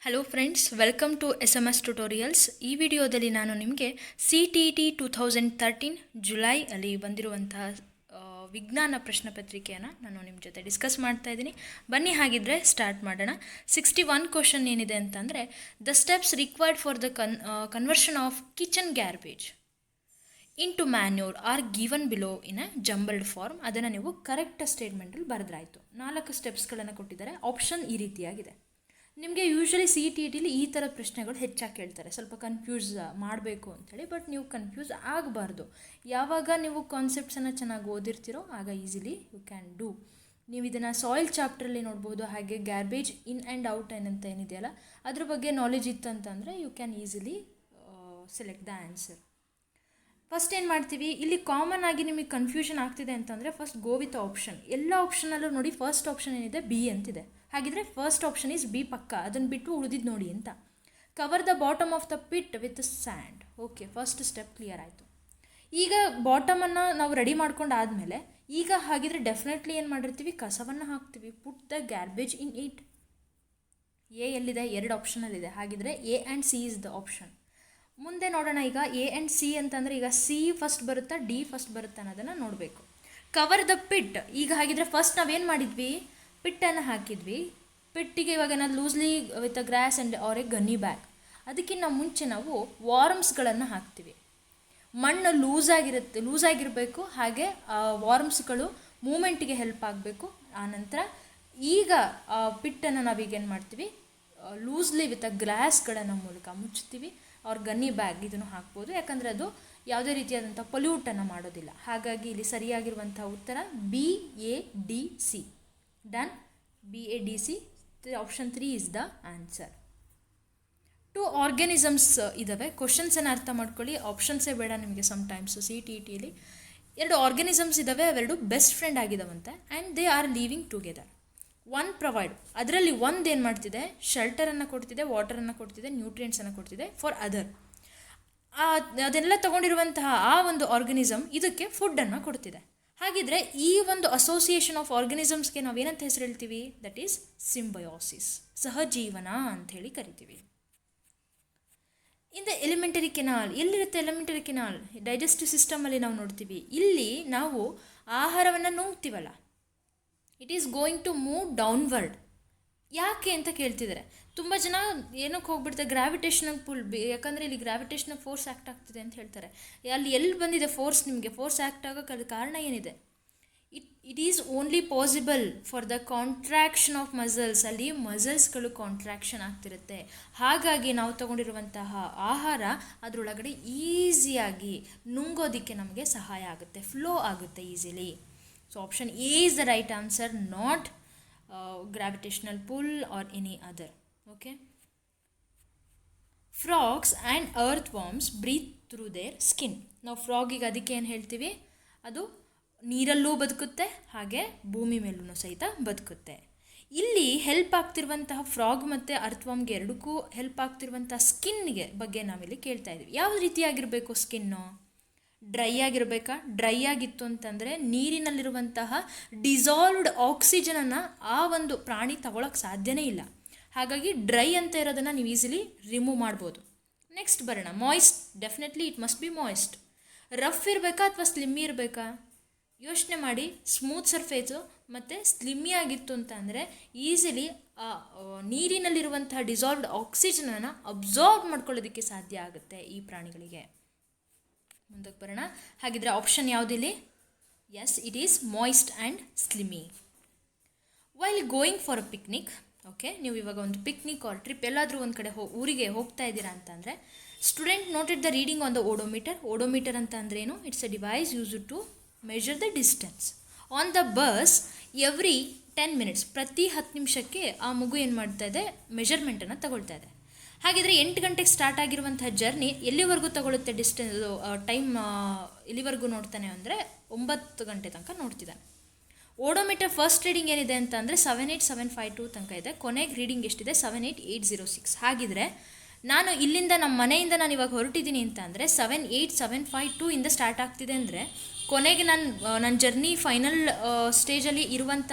Hello friends, welcome to SMS tutorials. ಈ ವಿಡಿಯೋದಲ್ಲಿ ನಾನು ನಿಮಗೆ CTET 2013 ಜುಲೈ ಅಲ್ಲಿ ಬಂದಿರುವಂತಹ ವಿಜ್ಞಾನ ಪ್ರಶ್ನೆ ಪತ್ರಿಕೆಯನ್ನು ನಾನು ನಿಮ್ಮ ಜೊತೆ ಡಿಸ್ಕಸ್ ಮಾಡ್ತಾ ಇದ್ದೀನಿ. ಬನ್ನಿ ಹಾಗಿದ್ರೆ ಸ್ಟಾರ್ಟ್ ಮಾಡೋಣ. 61 ಕ್ವಶನ್ ಏನಿದೆ ಅಂತಂದರೆ, the steps required for the conversion of kitchen garbage into manure are given below in a jumbled form. ಅದನ್ನು ನೀವು ಕರೆಕ್ಟ್ ಸ್ಟೇಟ್ಮೆಂಟಲ್ಲಿ ಬರೆದ್ರಾಯಿತು. 4 ಸ್ಟೆಪ್ಸ್ಗಳನ್ನು ಕೊಟ್ಟಿದ್ದಾರೆ. ಆಪ್ಷನ್ ಈ ರೀತಿಯಾಗಿದೆ. ನಿಮಗೆ ಯೂಶ್ವಲಿ CTETಲಿ ಈ ಥರ ಪ್ರಶ್ನೆಗಳು ಹೆಚ್ಚಾಗಿ ಕೇಳ್ತಾರೆ, ಸ್ವಲ್ಪ ಕನ್ಫ್ಯೂಸ್ ಮಾಡಬೇಕು ಅಂಥೇಳಿ. ಬಟ್ ನೀವು ಕನ್ಫ್ಯೂಸ್ ಆಗಬಾರ್ದು. ಯಾವಾಗ ನೀವು ಕಾನ್ಸೆಪ್ಟ್ಸನ್ನು ಚೆನ್ನಾಗಿ ಓದಿರ್ತೀರೋ ಆಗ ಈಸಿಲಿ ಯು ಕ್ಯಾನ್ ಡೂ. ನೀವು ಇದನ್ನು ಸಾಯಿಲ್ ಚಾಪ್ಟ್ರಲ್ಲಿ ನೋಡ್ಬೋದು. ಹಾಗೆ ಗ್ಯಾರ್ಬೇಜ್ ಇನ್ ಆ್ಯಂಡ್ ಔಟ್ ಏನಂತ ಏನಿದೆಯಲ್ಲ ಅದ್ರ ಬಗ್ಗೆ ನಾಲೆಜ್ ಇತ್ತಂತಂದರೆ you can easily select the answer. First ಏನು ಮಾಡ್ತೀವಿ, ಇಲ್ಲಿ ಕಾಮನ್ ಆಗಿ ನಿಮಗೆ ಕನ್ಫ್ಯೂಷನ್ ಆಗ್ತಿದೆ ಅಂತಂದರೆ ಫಸ್ಟ್ ಗೋ ವಿತ್ ಆಪ್ಷನ್. ಎಲ್ಲ ಆಪ್ಷನಲ್ಲೂ ನೋಡಿ ಫಸ್ಟ್ ಆಪ್ಷನ್ ಏನಿದೆ ಬಿ ಅಂತಿದೆ. ಹಾಗಿದ್ರೆ ಫಸ್ಟ್ ಆಪ್ಷನ್ ಈಸ್ ಬಿ ಪಕ್ಕ, ಅದನ್ನು ಬಿಟ್ಟು ಉಳಿದಿದ್ದು ನೋಡಿ ಅಂತ. Cover the bottom of the pit with sand. Okay, first step clear ಆಯಿತು. ಈಗ ಬಾಟಮನ್ನು ನಾವು ರೆಡಿ ಮಾಡ್ಕೊಂಡು ಆದಮೇಲೆ ಈಗ ಹಾಗಿದ್ರೆ ಡೆಫಿನೆಟ್ಲಿ ಏನು ಮಾಡಿರ್ತೀವಿ, ಕಸವನ್ನು ಹಾಕ್ತೀವಿ. Put the garbage in it. A ಎಲ್ಲಿದೆ, 2 ಆಪ್ಷನಲ್ಲಿದೆ. ಹಾಗಿದ್ರೆ A and C is the option. ಮುಂದೆ ನೋಡೋಣ. ಈಗ A ಆ್ಯಂಡ್ C ಅಂತಂದರೆ ಈಗ C ಫಸ್ಟ್ ಬರುತ್ತಾ D ಫಸ್ಟ್ ಬರುತ್ತಾ ಅನ್ನೋದನ್ನು ನೋಡಬೇಕು. Cover the pit. ಈಗ ಹಾಗಿದ್ರೆ ಫಸ್ಟ್ ನಾವೇನು ಮಾಡಿದ್ವಿ, ಪಿಟ್ಟನ್ನು ಹಾಕಿದ್ವಿ. ಪಿಟ್ಟಿಗೆ ಇವಾಗ ನಾವು loosely with a grass and or a gunny bag. ಅದಕ್ಕಿಂತ ಮುಂಚೆ ನಾವು ವಾರ್ಮ್ಸ್ಗಳನ್ನು ಹಾಕ್ತೀವಿ. ಮಣ್ಣು ಲೂಸಾಗಿರಬೇಕು. ಹಾಗೆ ವಾರ್ಮ್ಸ್ಗಳು ಮೂಮೆಂಟಿಗೆ ಹೆಲ್ಪ್ ಆಗಬೇಕು. ಆನಂತರ ಈಗ ಪಿಟ್ಟನ್ನು ನಾವೀಗೇನು ಮಾಡ್ತೀವಿ, ಲೂಸ್ಲಿ ವಿತ್ ಅ ಗ್ಲಾಸ್ಗಳನ್ನು ಮೂಲಕ ಮುಚ್ತೀವಿ. ಅವ್ರ ಗನ್ನಿ ಬ್ಯಾಗ್ ಇದನ್ನು ಹಾಕ್ಬೋದು, ಯಾಕಂದರೆ ಅದು ಯಾವುದೇ ರೀತಿಯಾದಂಥ ಪೊಲ್ಯೂಟನ್ನು ಮಾಡೋದಿಲ್ಲ. ಹಾಗಾಗಿ ಇಲ್ಲಿ ಸರಿಯಾಗಿರುವಂಥ ಉತ್ತರ BADC. Done. BADC. Option 3 is the answer. 2 organisms ಇದ್ದಾವೆ. ಕ್ವಶನ್ಸನ್ನು ಅರ್ಥ ಮಾಡ್ಕೊಳ್ಳಿ, ಆಪ್ಷನ್ಸೇ ಬೇಡ ನಿಮಗೆ. ಸಮ್ಟೈಮ್ಸ್ CTETಲಿ 2 ಆರ್ಗ್ಯಾನಿಸಮ್ಸ್ ಇದ್ದಾವೆ, ಅವೆರಡು ಬೆಸ್ಟ್ ಫ್ರೆಂಡ್ ಆಗಿದ್ದಾವಂತೆ. And they are living together. One provide, ಅದರಲ್ಲಿ ಒಂದು ಏನು ಮಾಡ್ತಿದೆ, ಶೆಲ್ಟರನ್ನು ಕೊಡ್ತಿದೆ, ವಾಟರನ್ನು ಕೊಡ್ತಿದೆ, ನ್ಯೂಟ್ರಿಯೆಂಟ್ಸನ್ನು ಕೊಡ್ತಿದೆ ಫಾರ್ ಅದರ್. ಅದೆಲ್ಲ ತೊಗೊಂಡಿರುವಂತಹ ಆ ಒಂದು ಆರ್ಗನಿಸಮ್ ಇದಕ್ಕೆ ಫುಡ್ಡನ್ನು ಕೊಡ್ತಿದೆ. ಹಾಗಿದ್ರೆ ಈ ಒಂದು ಅಸೋಸಿಯೇಷನ್ ಆಫ್ ಆರ್ಗನಿಸಮ್ಸ್ಗೆ ನಾವೇನಂತ ಹೆಸರು ಹೇಳ್ತೀವಿ, ದಟ್ ಈಸ್ ಸಿಂಬಯೋಸಿಸ್, ಸಹಜೀವನ ಅಂಥೇಳಿ ಕರಿತೀವಿ. In the elementary canal. ಎಲ್ಲಿರುತ್ತೆ ಎಲಿಮೆಂಟರಿ ಕೆನಾಲ್? ಡೈಜೆಸ್ಟಿವ್ ಸಿಸ್ಟಮಲ್ಲಿ ನಾವು ನೋಡ್ತೀವಿ. ಇಲ್ಲಿ ನಾವು ಆಹಾರವನ್ನು ನುಂಗ್ತೀವಲ್ಲ, it is going to move downward. ಯಾಕೆ ಅಂತ ಕೇಳ್ತಿದ್ದಾರೆ ತುಂಬ ಜನ. ಏನಕ್ಕೆ ಹೋಗ್ಬಿಡ್ತಾರೆ, ಗ್ರಾವಿಟೇಷನಲ್ ಪುಲ್. ಯಾಕಂದರೆ ಇಲ್ಲಿ ಗ್ರಾವಿಟೇಷನಲ್ ಫೋರ್ಸ್ ಆ್ಯಕ್ಟ್ ಆಗ್ತಿದೆ ಅಂತ ಹೇಳ್ತಾರೆ. ಅಲ್ಲಿ ಎಲ್ಲಿ ಬಂದಿದೆ ಫೋರ್ಸ್? ನಿಮಗೆ ಫೋರ್ಸ್ ಆ್ಯಕ್ಟ್ ಆಗೋಕ್ಕೆ ಅದು ಕಾರಣ ಏನಿದೆ? It is only possible for the contraction of muscles. ಅಲ್ಲಿ ಮಸಲ್ಸ್ಗಳು ಕಾಂಟ್ರಾಕ್ಷನ್ ಆಗ್ತಿರುತ್ತೆ. ಹಾಗಾಗಿ ನಾವು ತಗೊಂಡಿರುವಂತಹ ಆಹಾರ ಅದರೊಳಗಡೆ ಈಸಿಯಾಗಿ ನುಂಗೋದಕ್ಕೆ ನಮಗೆ ಸಹಾಯ ಆಗುತ್ತೆ, ಫ್ಲೋ ಆಗುತ್ತೆ easily. So option A is the right answer, not gravitational pull or any other. Okay. Frogs and earthworms breathe through their skin. ನಾವು ಫ್ರಾಗಿಗೆ ಅದಕ್ಕೆ ಏನು ಹೇಳ್ತೀವಿ, ಅದು ನೀರಲ್ಲೂ ಬದುಕುತ್ತೆ, ಹಾಗೆ ಭೂಮಿ ಮೇಲೂ ಸಹಿತ ಬದುಕುತ್ತೆ. ಇಲ್ಲಿ ಹೆಲ್ಪ್ ಆಗ್ತಿರುವಂತಹ ಫ್ರಾಗ್ ಮತ್ತು ಅರ್ಥವಾಮ್ಗೆ ಎರಡಕ್ಕೂ ಹೆಲ್ಪ್ ಆಗ್ತಿರುವಂತಹ ಸ್ಕಿನ್ಗೆ ಬಗ್ಗೆ ನಾವಿಲ್ಲಿ ಕೇಳ್ತಾ ಇದ್ದೀವಿ. ಯಾವ ರೀತಿಯಾಗಿರಬೇಕು ಸ್ಕಿನ್ನು? ಡ್ರೈ ಆಗಿರಬೇಕಾ? ಡ್ರೈ ಆಗಿತ್ತು ಅಂತಂದರೆ ನೀರಿನಲ್ಲಿರುವಂತಹ ಡಿಸಾಲ್ವ್ಡ್ ಆಕ್ಸಿಜನನ್ನು ಆ ಒಂದು ಪ್ರಾಣಿ ತಗೊಳಕ್ಕೆ ಸಾಧ್ಯನೇ ಇಲ್ಲ. ಹಾಗಾಗಿ ಡ್ರೈ ಅಂತ ಇರೋದನ್ನು ನೀವು ಈಸಿಲಿ ರಿಮೂವ್ ಮಾಡ್ಬೋದು. ನೆಕ್ಸ್ಟ್ ಬರೋಣ. Moist. Definitely it must be moist. Rough ಇರಬೇಕಾ ಅಥವಾ ಸ್ಲಿಮ್ಮಿ ಇರಬೇಕಾ? ಯೋಚನೆ ಮಾಡಿ. ಸ್ಮೂತ್ ಸರ್ಫೇಸು ಮತ್ತು ಸ್ಲಿಮ್ಮಿ ಆಗಿತ್ತು ಅಂತ ಅಂದರೆ ಈಸಿಲಿ ನೀರಿನಲ್ಲಿರುವಂತಹ ಡಿಸಾಲ್ವ್ಡ್ ಆಕ್ಸಿಜನನ್ನು ಅಬ್ಸಾರ್ಬ್ ಮಾಡ್ಕೊಳ್ಳೋದಕ್ಕೆ ಸಾಧ್ಯ ಆಗುತ್ತೆ ಈ ಪ್ರಾಣಿಗಳಿಗೆ. ಮುಂದಕ್ಕೆ ಬರೋಣ. ಹಾಗಿದ್ರೆ ಆಪ್ಷನ್ ಯಾವುದಿಲ್ಲಿ? Yes, it is moist and slimy. While going for a picnic. Okay, ನೀವು ಇವಾಗ ಒಂದು ಪಿಕ್ನಿಕ್ ಆರ್ ಟ್ರಿಪ್ ಎಲ್ಲಾದರೂ ಒಂದು ಕಡೆ ಊರಿಗೆ ಹೋಗ್ತಾ ಇದ್ದೀರಾ ಅಂತಂದರೆ, student noted the reading on the odometer. Odometer ಅಂತ ಅಂದ್ರೇನು? It's a device used to measure the distance on the bus every 10 minutes. ಪ್ರತಿ 10 ನಿಮಿಷಕ್ಕೆ ಆ ಮಗು ಏನು ಮಾಡ್ತಾ ಇದೆ, ಮೆಜರ್ಮೆಂಟನ್ನು ತಗೊಳ್ತಾ ಇದೆ. ಹಾಗಿದ್ರೆ 8 ಗಂಟೆಗೆ ಸ್ಟಾರ್ಟ್ ಆಗಿರುವಂಥ ಜರ್ನಿ ಎಲ್ಲಿವರೆಗೂ ತಗೊಳುತ್ತೆ ಡಿಸ್ಟೆನ್ಸ್, ಟೈಮ್ ಎಲ್ಲಿವರೆಗೂ ನೋಡ್ತಾನೆ ಅಂದರೆ 9 ಗಂಟೆ ತನಕ ನೋಡ್ತಿದ್ದಾನೆ. ಓಡೋಮೀಟರ್ ಫಸ್ಟ್ ರೀಡಿಂಗ್ ಏನಿದೆ ಅಂತ ಅಂದರೆ 78752 ತನಕ ಇದೆ. ಕೊನೆಗೆ ರೀಡಿಂಗ್ ಎಷ್ಟಿದೆ? 78806. ಹಾಗಿದ್ರೆ ನಾನು ಇಲ್ಲಿಂದ ನಮ್ಮ ಮನೆಯಿಂದ ನಾನು ಇವಾಗ ಹೊರಟಿದ್ದೀನಿ ಅಂತ ಅಂದರೆ 78752 ಇಂದ ಸ್ಟಾರ್ಟ್ ಆಗ್ತಿದೆ ಅಂದರೆ ಕೊನೆಗೆ ನನ್ನ ಜರ್ನಿ ಫೈನಲ್ ಸ್ಟೇಜಲ್ಲಿ ಇರುವಂಥ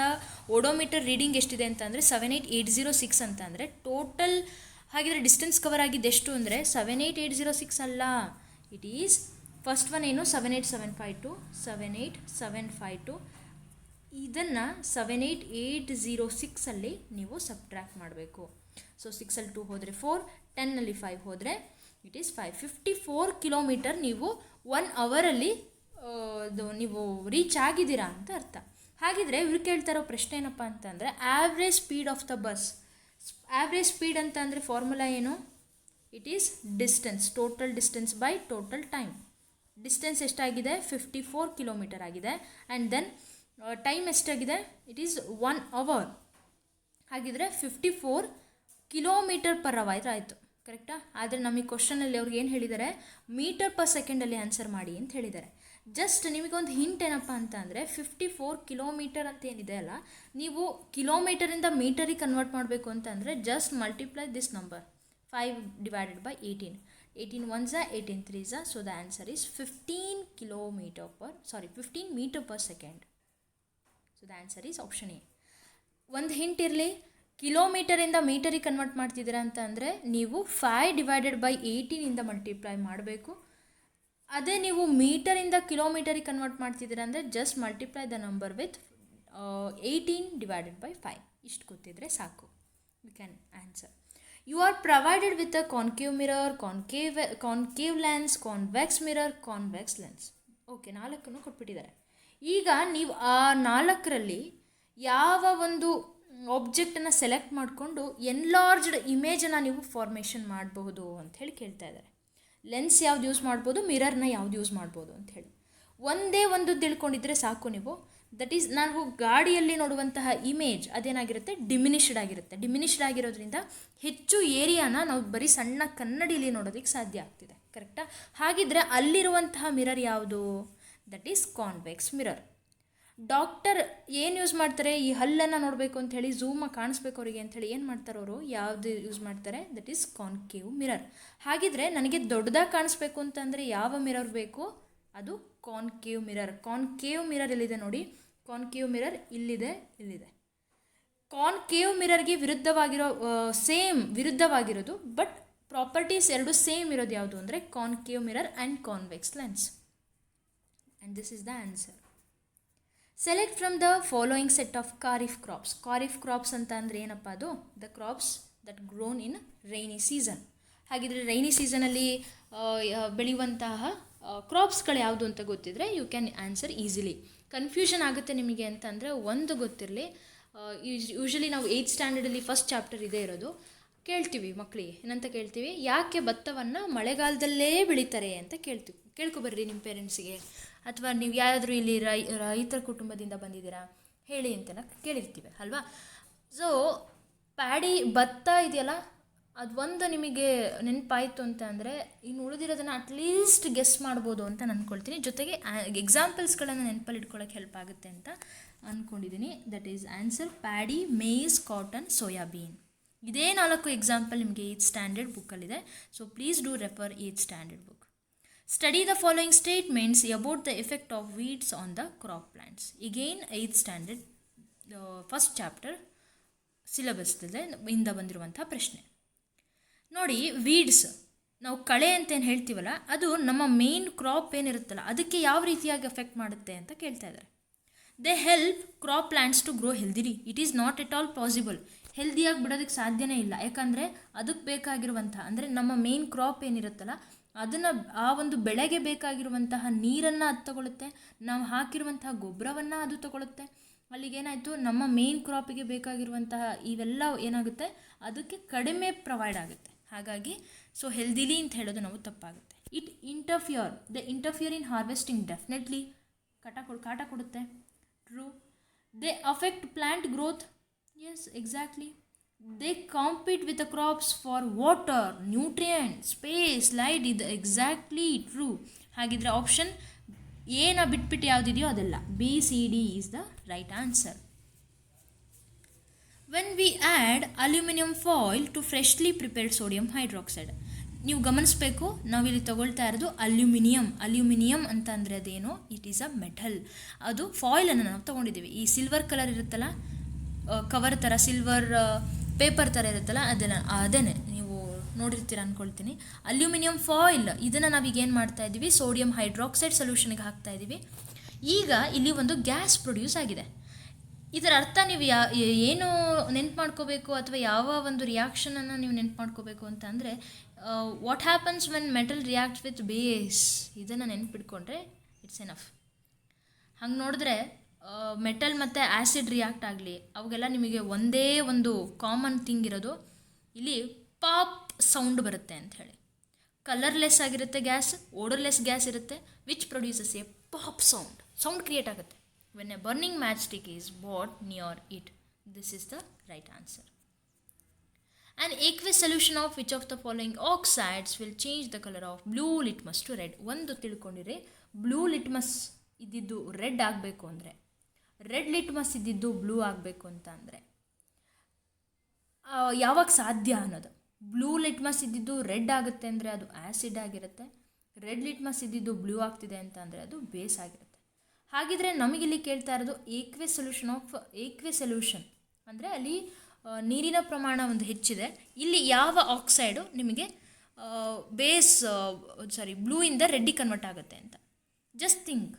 ಓಡೋಮೀಟರ್ ರೀಡಿಂಗ್ ಎಷ್ಟಿದೆ ಅಂತ ಅಂದರೆ 78806 ಅಂತ ಅಂದರೆ ಟೋಟಲ್ ಹಾಗಿದ್ರೆ ಡಿಸ್ಟೆನ್ಸ್ ಕವರ್ ಆಗಿದ್ದು ಎಷ್ಟು ಅಂದರೆ 78806 ಅಲ್ಲ. ಇಟ್ ಈಸ್ ಫಸ್ಟ್ ಒನ್ ಏನು 78752 ಇದನ್ನು 78806ಅಲ್ಲಿ ನೀವು ಸಬ್ಟ್ರ್ಯಾಕ್ಟ್ ಮಾಡಬೇಕು. ಸೊ 6ಅಲ್ಲಿ 2 ಹೋದರೆ 4, 10ನಲ್ಲಿ 5 ಹೋದರೆ ಇಟ್ ಈಸ್ 554 ಕಿಲೋಮೀಟರ್ ನೀವು 1 ಅವರಲ್ಲಿ ನೀವು ರೀಚ್ ಆಗಿದ್ದೀರಾ ಅಂತ ಅರ್ಥ. ಹಾಗಿದ್ರೆ ಇವ್ರು ಕೇಳ್ತಾ ಇರೋ ಪ್ರಶ್ನೆ ಏನಪ್ಪ ಅಂತಂದರೆ average speed of the bus. Average speed ಅಂತ ಅಂದರೆ ಫಾರ್ಮುಲಾ ಏನು? It is distance, total distance by total time. Distance ಎಷ್ಟಾಗಿದೆ? 54 ಕಿಲೋಮೀಟರ್ ಆಗಿದೆ. ಆ್ಯಂಡ್ ದೆನ್ ಟೈಮ್ ಎಷ್ಟಾಗಿದೆ? It is 1 hour. ಹಾಗಿದ್ರೆ 54 ಕಿಲೋಮೀಟರ್ ಪರ್ ಅವರ್ ಆಯಿತು, ಕರೆಕ್ಟಾ? ಆದರೆ ನಮಗೆ ಕ್ವಶನಲ್ಲಿ ಅವ್ರಿಗೆ ಏನು ಹೇಳಿದ್ದಾರೆ? ಮೀಟರ್ ಪರ್ ಸೆಕೆಂಡಲ್ಲಿ ಆನ್ಸರ್ ಮಾಡಿ ಅಂತ ಹೇಳಿದ್ದಾರೆ. ಜಸ್ಟ್ ನಿಮಗೊಂದು ಹಿಂಟ್ ಏನಪ್ಪ ಅಂತ ಅಂದರೆ 54 ಕಿಲೋಮೀಟರ್ ಅಂತ ಏನಿದೆ ಅಲ್ಲ, ನೀವು ಕಿಲೋಮೀಟರಿಂದ ಮೀಟರಿಗೆ ಕನ್ವರ್ಟ್ ಮಾಡಬೇಕು ಅಂತಂದರೆ just multiply this number 5 divided by 18. 18 1s 18 3s, so the answer is 15 meter per second. So the answer is option A. ಒಂದು ಹಿಂಟ್ ಇರಲಿ, ಕಿಲೋಮೀಟರಿಂದ ಮೀಟರಿಗೆ ಕನ್ವರ್ಟ್ ಮಾಡ್ತಿದ್ದೀರಾ ಅಂತ ಅಂದರೆ ನೀವು 5 ಡಿವೈಡೆಡ್ ಬೈ 18ಇಂದ ಮಲ್ಟಿಪ್ಲೈ ಮಾಡಬೇಕು. ಅದೇ ನೀವು ಮೀಟರಿಂದ ಕಿಲೋಮೀಟರಿಗೆ ಕನ್ವರ್ಟ್ ಮಾಡ್ತಿದ್ದೀರಾ ಅಂದರೆ just multiply the number with 18 divided by 5. ಇಷ್ಟು ಗೊತ್ತಿದ್ರೆ ಸಾಕು, you can answer. You are provided with a concave mirror, concave lens, convex mirror, convex lens. Okay, 4 ಕೊಟ್ಬಿಟ್ಟಿದ್ದಾರೆ. ಈಗ ನೀವು ಆ 4ರಲ್ಲಿ ಯಾವ ಒಂದು ಆಬ್ಜೆಕ್ಟನ್ನು ಸೆಲೆಕ್ಟ್ ಮಾಡಿಕೊಂಡು ಎನ್ಲಾರ್ಜ್ಡ್ ಇಮೇಜನ್ನು ನೀವು ಫಾರ್ಮೇಷನ್ ಮಾಡಬಹುದು ಅಂತ ಹೇಳಿ ಕೇಳ್ತಾ ಇದ್ದಾರೆ. ಲೆನ್ಸ್ ಯಾವ್ದು ಯೂಸ್ ಮಾಡ್ಬೋದು, ಮಿರರ್ನ ಯಾವ್ದು ಯೂಸ್ ಮಾಡ್ಬೋದು ಅಂತ ಹೇಳಿ ಒಂದೇ ಒಂದು ತಿಳ್ಕೊಂಡಿದ್ರೆ ಸಾಕು ನೀವು. ದಟ್ ಈಸ್, ನಾವು ಗಾಡಿಯಲ್ಲಿ ನೋಡುವಂತಹ ಇಮೇಜ್ ಅದೇನಾಗಿರುತ್ತೆ? ಡಿಮಿನಿಷ್ಡ್ ಆಗಿರುತ್ತೆ. ಡಿಮಿನಿಷ್ಡ್ ಆಗಿರೋದ್ರಿಂದ ಹೆಚ್ಚು ಏರಿಯಾನ ನಾವು ಬರೀ ಸಣ್ಣ ಕನ್ನಡಿಲಿ ನೋಡೋದಕ್ಕೆ ಸಾಧ್ಯ ಆಗ್ತಿದೆ, ಕರೆಕ್ಟಾ? ಹಾಗಿದ್ರೆ ಅಲ್ಲಿರುವಂತಹ ಮಿರರ್ ಯಾವುದು? That is convex mirror. Doctor ಏನು ಯೂಸ್ ಮಾಡ್ತಾರೆ? ಈ ಹಲ್ಲನ್ನು ನೋಡಬೇಕು ಅಂಥೇಳಿ, ಝೂಮಾಗಿ ಕಾಣಿಸ್ಬೇಕು ಅವರಿಗೆ ಅಂಥೇಳಿ ಏನು ಮಾಡ್ತಾರೆ ಅವರು? ಯಾವುದು ಯೂಸ್ ಮಾಡ್ತಾರೆ? That is concave mirror. ಹಾಗಿದ್ರೆ ನನಗೆ ದೊಡ್ಡದಾಗಿ ಕಾಣಿಸ್ಬೇಕು ಅಂತಂದರೆ ಯಾವ ಮಿರರ್ ಬೇಕು? ಅದು ಕಾನ್ಕೇವ್ ಮಿರರ್. ಕಾನ್ಕೇವ್ ಮಿರರ್ ಎಲ್ಲಿದೆ ನೋಡಿ? ಕಾನ್ಕೇವ್ ಮಿರರ್ ಇಲ್ಲಿದೆ. ಕಾನ್ಕೇವ್ ಮಿರರ್ಗೆ ವಿರುದ್ಧವಾಗಿರೋದು ಬಟ್ ಪ್ರಾಪರ್ಟೀಸ್ ಎರಡು ಸೇಮ್ ಇರೋದು ಯಾವುದು ಅಂದರೆ concave mirror and convex lens. And this is the answer. Select from the following set of kharif crops. Kharif crops ಅಂತ ಅಂದರೆ ಏನಪ್ಪ? ಅದು the crops that grown in rainy season. ಹಾಗಿದ್ರೆ ರೈನಿ ಸೀಸನಲ್ಲಿ ಬೆಳೆಯುವಂತಹ ಕ್ರಾಪ್ಸ್ಗಳು ಯಾವುದು ಅಂತ ಗೊತ್ತಿದ್ರೆ you can answer easily. Confusion ಆಗುತ್ತೆ ನಿಮಗೆ ಅಂತಂದರೆ ಒಂದು ಗೊತ್ತಿರಲಿ, ಯೂಶ್ವಲಿ ನಾವು 8th ಸ್ಟ್ಯಾಂಡರ್ಡಲ್ಲಿ ಫಸ್ಟ್ ಚಾಪ್ಟರ್ ಇದೇ ಇರೋದು. ಕೇಳ್ತೀವಿ ಮಕ್ಕಳಿಗೆ ಏನಂತ ಕೇಳ್ತೀವಿ? ಯಾಕೆ ಭತ್ತವನ್ನು ಮಳೆಗಾಲದಲ್ಲೇ ಬೆಳೀತಾರೆ ಅಂತ ಕೇಳ್ಕೊಬರ್ರಿ ನಿಮ್ಮ ಪೇರೆಂಟ್ಸಿಗೆ. ಅಥವಾ ನೀವು ಯಾರಾದರೂ ಇಲ್ಲಿ ರೈತರ ಕುಟುಂಬದಿಂದ ಬಂದಿದ್ದೀರಾ ಹೇಳಿ ಅಂತ ಕೇಳಿರ್ತೀವಿ ಅಲ್ವಾ? ಸೊ ಭತ್ತ ಇದೆಯಲ್ಲ, ಅದು ಒಂದು ನಿಮಗೆ ನೆನಪಾಯಿತು ಅಂತ ಅಂದರೆ ಇನ್ನು ಉಳಿದಿರೋದನ್ನು ಅಟ್ಲೀಸ್ಟ್ ಗೆಸ್ ಮಾಡ್ಬೋದು ಅಂತ ನಾನು ಅಂದ್ಕೊಳ್ತೀನಿ. ಜೊತೆಗೆ ಎಕ್ಸಾಂಪಲ್ಸ್ಗಳನ್ನು ನೆನಪಲ್ಲಿ ಇಟ್ಕೊಳ್ಳೋಕೆ ಹೆಲ್ಪ್ ಆಗುತ್ತೆ ಅಂತ ಅಂದ್ಕೊಂಡಿದ್ದೀನಿ. That is answer paddy, maize, cotton, soybean. ಇದೇ 4 ಎಕ್ಸಾಂಪಲ್ ನಿಮಗೆ 8th ಸ್ಟ್ಯಾಂಡರ್ಡ್ ಬುಕ್ಕಲ್ಲಿದೆ. So please do refer 8th standard book. Study the following statements about the effect of weeds on the crop plants. Again 8th standard first chapter ಸಿಲೆಬಸ್ದಲ್ಲೇ ಇಂದ ಬಂದಿರುವಂಥ ಪ್ರಶ್ನೆ ನೋಡಿ. Weeds, ನಾವು ಕಳೆ ಅಂತೇನು ಹೇಳ್ತೀವಲ್ಲ, ಅದು ನಮ್ಮ ಮೇನ್ ಕ್ರಾಪ್ ಏನಿರುತ್ತಲ್ಲ ಅದಕ್ಕೆ ಯಾವ ರೀತಿಯಾಗಿ ಎಫೆಕ್ಟ್ ಮಾಡುತ್ತೆ ಅಂತ ಕೇಳ್ತಾ ಇದ್ದಾರೆ. They help crop plants to grow healthily. It is not at all possible. ಹೆಲ್ದಿಯಾಗಿ ಬಿಡೋದಕ್ಕೆ ಸಾಧ್ಯನೇ ಇಲ್ಲ. ಯಾಕಂದರೆ ಅದಕ್ಕೆ ಬೇಕಾಗಿರುವಂತಹ ಅಂದರೆ ನಮ್ಮ ಮೇನ್ ಕ್ರಾಪ್ ಏನಿರುತ್ತಲ್ಲ ಅದನ್ನು, ಆ ಒಂದು ಬೆಳೆಗೆ ಬೇಕಾಗಿರುವಂತಹ ನೀರನ್ನು ಅದು ತಗೊಳುತ್ತೆ, ನಾವು ಹಾಕಿರುವಂತಹ ಗೊಬ್ಬರವನ್ನು ಅದು ತಗೊಳುತ್ತೆ. ಅಲ್ಲಿಗೇನಾಯಿತು, ನಮ್ಮ ಮೇನ್ ಕ್ರಾಪಿಗೆ ಬೇಕಾಗಿರುವಂತಹ ಇವೆಲ್ಲ ಏನಾಗುತ್ತೆ ಅದಕ್ಕೆ ಕಡಿಮೆ ಪ್ರೊವೈಡ್ ಆಗುತ್ತೆ. ಹಾಗಾಗಿ ಸೊ ಹೆಲ್ದಿಲಿ ಅಂತ ಹೇಳೋದು ನಾವು ತಪ್ಪಾಗುತ್ತೆ. They interfere in harvesting, definitely ಕಾಟ ಕೊಡುತ್ತೆ. True. They affect plant growth, yes exactly. They compete with the crops for water, nutrient, space, light. ಇದು ಎಕ್ಸಾಕ್ಟ್ಲಿ ಟ್ರೂ. ಹಾಗಿದ್ರೆ ಆಪ್ಷನ್ ಏನ ಬಿಟ್ಬಿಟ್ಟು ಯಾವುದಿದೆಯೋ ಅದೆಲ್ಲ. BCD is the right answer. When we add aluminium foil to freshly prepared sodium hydroxide, ನೀವು ಗಮನಿಸಬೇಕು, ನಾವಿಲ್ಲಿ ತಗೊಳ್ತಾ ಇರೋದು ಅಲ್ಯೂಮಿನಿಯಂ ಅಂತ ಅಂದರೆ ಅದೇನು? It is a metal. ಅದು ಫಾಯಿಲನ್ನು ನಾವು ತೊಗೊಂಡಿದ್ದೀವಿ. ಈ ಸಿಲ್ವರ್ ಕಲರ್ ಇರುತ್ತಲ್ಲ, ಕವರ್ ಥರ ಸಿಲ್ವರ್ ಪೇಪರ್ ಥರ ಇರುತ್ತಲ್ಲ, ಅದೇನೆ ನೀವು ನೋಡಿರ್ತೀರ ಅಂದ್ಕೊಳ್ತೀನಿ. ಅಲ್ಯೂಮಿನಿಯಂ ಫಾಯಿಲ್, ಇದನ್ನು ನಾವೀಗ ಏನು ಮಾಡ್ತಾ ಇದ್ದೀವಿ, ಸೋಡಿಯಂ ಹೈಡ್ರಾಕ್ಸೈಡ್ ಸೊಲ್ಯೂಷನ್ಗೆ ಹಾಕ್ತಾ ಇದ್ದೀವಿ. ಈಗ ಇಲ್ಲಿ ಒಂದು ಗ್ಯಾಸ್ ಪ್ರೊಡ್ಯೂಸ್ ಆಗಿದೆ. ಇದರ ಅರ್ಥ ನೀವು ಏನು ನೆನ್ಪು ಮಾಡ್ಕೋಬೇಕು ಅಥವಾ ಯಾವ ಒಂದು ರಿಯಾಕ್ಷನನ್ನು ನೀವು ನೆನ್ಪು ಮಾಡ್ಕೋಬೇಕು ಅಂತ ಅಂದರೆ, what happens when metal react with base, ಇದನ್ನು ನೆನ್ಪಿಟ್ಕೊಂಡ್ರೆ ಇಟ್ಸ್ ಎನಫ್. ಹಂಗೆ ನೋಡಿದ್ರೆ ಮೆಟಲ್ ಮತ್ತು ಆ್ಯಸಿಡ್ ರಿಯಾಕ್ಟ್ ಆಗಲಿ ಅವಾಗೆಲ್ಲ ನಿಮಗೆ ಒಂದೇ ಒಂದು ಕಾಮನ್ ಥಿಂಗ್ ಇರೋದು, ಇಲ್ಲಿ ಪಾಪ್ ಸೌಂಡ್ ಬರುತ್ತೆ ಅಂತ ಹೇಳಿ. ಕಲರ್ಲೆಸ್ ಆಗಿರುತ್ತೆ ಗ್ಯಾಸ್, ಓಡರ್ಲೆಸ್ ಗ್ಯಾಸ್ ಇರುತ್ತೆ, which produces A pop sound create ಆಗುತ್ತೆ when a burning matchstick is brought near it. This is the right answer. An aqueous solution of which of the following oxides will change the color of blue litmus to red? ಒಂದು ತಿಳ್ಕೊಂಡಿರಿ, blue litmus ಇದ್ದಿದ್ದು red ಆಗಬೇಕು ಅಂದರೆ, red litmus ಇದ್ದಿದ್ದು blue ಆಗಬೇಕು ಅಂತ ಅಂದರೆ ಯಾವಾಗ ಸಾಧ್ಯ ಅನ್ನೋದು. ಬ್ಲೂ ಲಿಟ್ಮಸ್ ಇದ್ದಿದ್ದು ರೆಡ್ ಆಗುತ್ತೆ ಅಂದರೆ ಅದು ಆ್ಯಸಿಡ್ ಆಗಿರುತ್ತೆ, ರೆಡ್ ಲಿಟ್ಮಸ್ ಇದ್ದಿದ್ದು ಬ್ಲೂ ಆಗ್ತಿದೆ ಅಂತ ಅಂದರೆ ಅದು ಬೇಸ್ ಆಗಿರುತ್ತೆ. ಹಾಗಿದ್ರೆ ನಮಗಿಲ್ಲಿ ಕೇಳ್ತಾ ಇರೋದು ಏಕ್ವೆ ಸೊಲ್ಯೂಷನ್ ಅಂದರೆ ಅಲ್ಲಿ ನೀರಿನ ಪ್ರಮಾಣ ಒಂದು ಹೆಚ್ಚಿದೆ. ಇಲ್ಲಿ ಯಾವ ಆಕ್ಸೈಡು ನಿಮಗೆ ಬ್ಲೂ ಇಂದ ರೆಡ್ಡಿಗೆ ಕನ್ವರ್ಟ್ ಆಗುತ್ತೆ ಅಂತ. ಜಸ್ಟ್ ಥಿಂಕ್,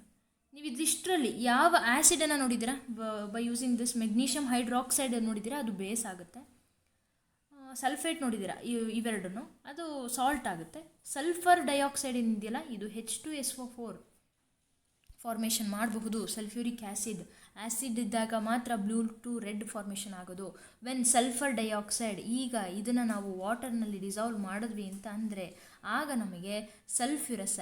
ನೀವು ಇದಿಷ್ಟರಲ್ಲಿ ಯಾವ ಆ್ಯಸಿಡನ್ನು ನೋಡಿದ್ದೀರಾ, by using this magnesium hydroxide ನೋಡಿದ್ದೀರಾ, ಅದು ಬೇಸ್ ಆಗುತ್ತೆ. ಸಲ್ಫೇಟ್ ನೋಡಿದ್ದೀರಾ, ಇವೆರಡನ್ನು ಅದು ಸಾಲ್ಟ್ ಆಗುತ್ತೆ. ಸಲ್ಫರ್ ಡೈಆಕ್ಸೈಡ್ ಏನಿದೆಯಲ್ಲ, ಇದು H2SO4 ಫಾರ್ಮೇಷನ್ ಮಾಡಬಹುದು. ಸಲ್ಫ್ಯೂರಿಕ್ ಆ್ಯಸಿಡ್ ಇದ್ದಾಗ ಮಾತ್ರ ಬ್ಲೂ ಟು ರೆಡ್ ಫಾರ್ಮೇಷನ್ ಆಗೋದು. ವೆನ್ ಸಲ್ಫರ್ ಡೈಆಕ್ಸೈಡ್, ಈಗ ಇದನ್ನು ನಾವು ವಾಟರ್ನಲ್ಲಿ ಡಿಸಾಲ್ವ್ ಮಾಡಿದ್ವಿ ಅಂತ ಅಂದರೆ ಆಗ ನಮಗೆ ಸಲ್ಫ್ಯೂರಿಕ್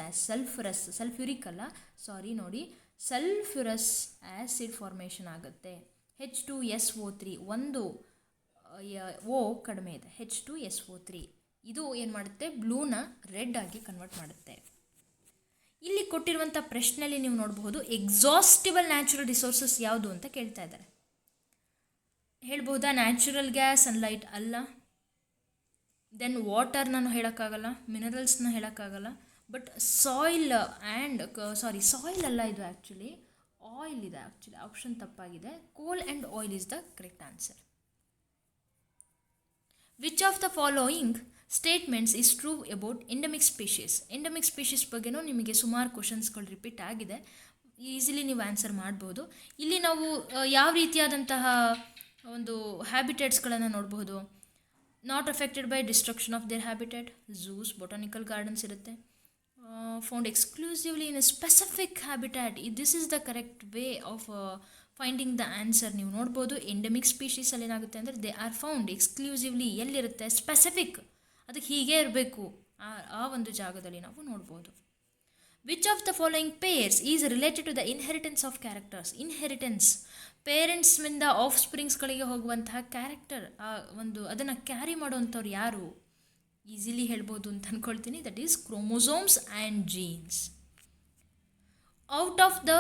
ಆ್ಯಸಿಡ್ ಫಾರ್ಮೇಷನ್ ಆಗುತ್ತೆ. H2SO3, ಒಂದು ಓ ಕಡಿಮೆ ಇದೆ, H2SO3 ಇದು ಏನು ಮಾಡುತ್ತೆ, ಬ್ಲೂನ ರೆಡ್ ಆಗಿ ಕನ್ವರ್ಟ್ ಮಾಡುತ್ತೆ. ಇಲ್ಲಿ ಕೊಟ್ಟಿರುವಂಥ ಪ್ರಶ್ನೆಯಲ್ಲಿ ನೀವು ನೋಡಬಹುದು ಎಕ್ಸಾಸ್ಟಿಬಲ್ ನ್ಯಾಚುರಲ್ ರಿಸೋರ್ಸಸ್ ಯಾವುದು ಅಂತ ಕೇಳ್ತಾ ಇದ್ದಾರೆ. ಹೇಳ್ಬಹುದಾ, ನ್ಯಾಚುರಲ್ ಗ್ಯಾಸ್, ಸನ್ಲೈಟ್ ಅಲ್ಲ, ದೆನ್ ವಾಟರ್ ನಾನು ಹೇಳೋಕ್ಕಾಗಲ್ಲ, ಮಿನರಲ್ಸ್ನ ಹೇಳೋಕ್ಕಾಗಲ್ಲ, ಬಟ್ ಸಾಯಿಲ್ ಅಲ್ಲ, ಇದು ಆ್ಯಕ್ಚುಲಿ ಆಯಿಲ್ ಇದೆ. ಆಪ್ಷನ್ ತಪ್ಪಾಗಿದೆ. Coal and oil is the correct answer. Which of the following statements is true about endemic species ಬಗ್ಗೆನೂ ನಿಮಗೆ ಸುಮಾರು ಕ್ವಶನ್ಸ್ಗಳು ರಿಪೀಟ್ ಆಗಿದೆ. ಈಸಿಲಿ ನೀವು ಆನ್ಸರ್ ಮಾಡ್ಬೋದು. ಇಲ್ಲಿ ನಾವು ಯಾವ ರೀತಿಯಾದಂತಹ ಒಂದು ಹ್ಯಾಬಿಟೇಟ್ಸ್ಗಳನ್ನು ನೋಡಬಹುದು. Not affected by destruction of their habitat, zoos, botanical gardens ಇರುತ್ತೆ. Found exclusively in a specific habitat, this is the correct way of finding the answer. ನೀವು ನೋಡ್ಬೋದು ಎಂಡಮಿಕ್ ಸ್ಪೀಷೀಸಲ್ಲಿ ಏನಾಗುತ್ತೆ ಅಂದರೆ ದೇ ಆರ್ ಫೌಂಡ್ ಎಕ್ಸ್ಕ್ಲೂಸಿವ್ಲಿ, ಎಲ್ಲಿರುತ್ತೆ, ಸ್ಪೆಸಿಫಿಕ್, ಅದಕ್ಕೆ ಹೀಗೆ ಇರಬೇಕು, ಆ ಒಂದು ಜಾಗದಲ್ಲಿ ನಾವು ನೋಡ್ಬೋದು. Which of the following pairs is related to the inheritance of characters? Inheritance, ಪೇರೆಂಟ್ಸ್ನಿಂದ ಆಫ್ ಸ್ಪ್ರಿಂಗ್ಸ್ಗಳಿಗೆ ಹೋಗುವಂತಹ ಕ್ಯಾರೆಕ್ಟರ್, ಅದನ್ನು ಕ್ಯಾರಿ ಮಾಡುವಂಥವ್ರು ಯಾರು? ಈಸಿಲಿ ಹೇಳ್ಬೋದು ಅಂತ ಅಂದ್ಕೊಳ್ತೀನಿ. That is chromosomes and jeans. Out of the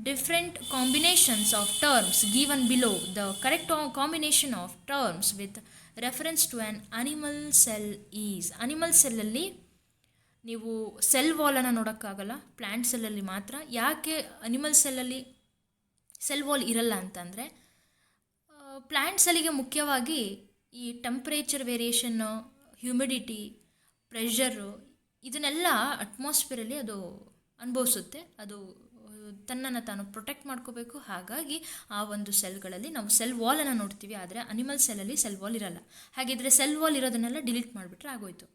different combinations of terms given below, the correct combination of terms with reference to an animal cell is. Animal ಸೆಲ್ಲಲ್ಲಿ ನೀವು ಸೆಲ್ ವಾಲನ್ನು ನೋಡೋಕ್ಕಾಗಲ್ಲ, ಪ್ಲ್ಯಾಂಟ್ ಸೆಲ್ಲಲ್ಲಿ ಮಾತ್ರ. ಯಾಕೆ animal ಸೆಲ್ಲಲ್ಲಿ cell wall ಇರಲ್ಲ ಅಂತಂದರೆ, plant ಸೆಲ್ಲಿಗೆ ಮುಖ್ಯವಾಗಿ ಈ temperature variation, humidity, pressure, ಇದನ್ನೆಲ್ಲ ಅಟ್ಮಾಸ್ಫಿಯರಲ್ಲಿ ಅದು ಅನುಭವಿಸುತ್ತೆ. ಅದು ತನ್ನನ್ನು ತಾನು ಪ್ರೊಟೆಕ್ಟ್ ಮಾಡ್ಕೋಬೇಕು. ಹಾಗಾಗಿ ಆ ಒಂದು ಸೆಲ್ಗಳಲ್ಲಿ ನಾವು ಸೆಲ್ ವಾಲನ್ನು ನೋಡ್ತೀವಿ, ಆದರೆ ಅನಿಮಲ್ ಸೆಲ್ಲಲ್ಲಿ ಸೆಲ್ ವಾಲ್ ಇರಲ್ಲ. ಹಾಗಿದ್ರೆ ಸೆಲ್ ವಾಲ್ ಇರೋದನ್ನೆಲ್ಲ ಡಿಲೀಟ್ ಮಾಡಿಬಿಟ್ರೆ ಆಗೋಯ್ತು.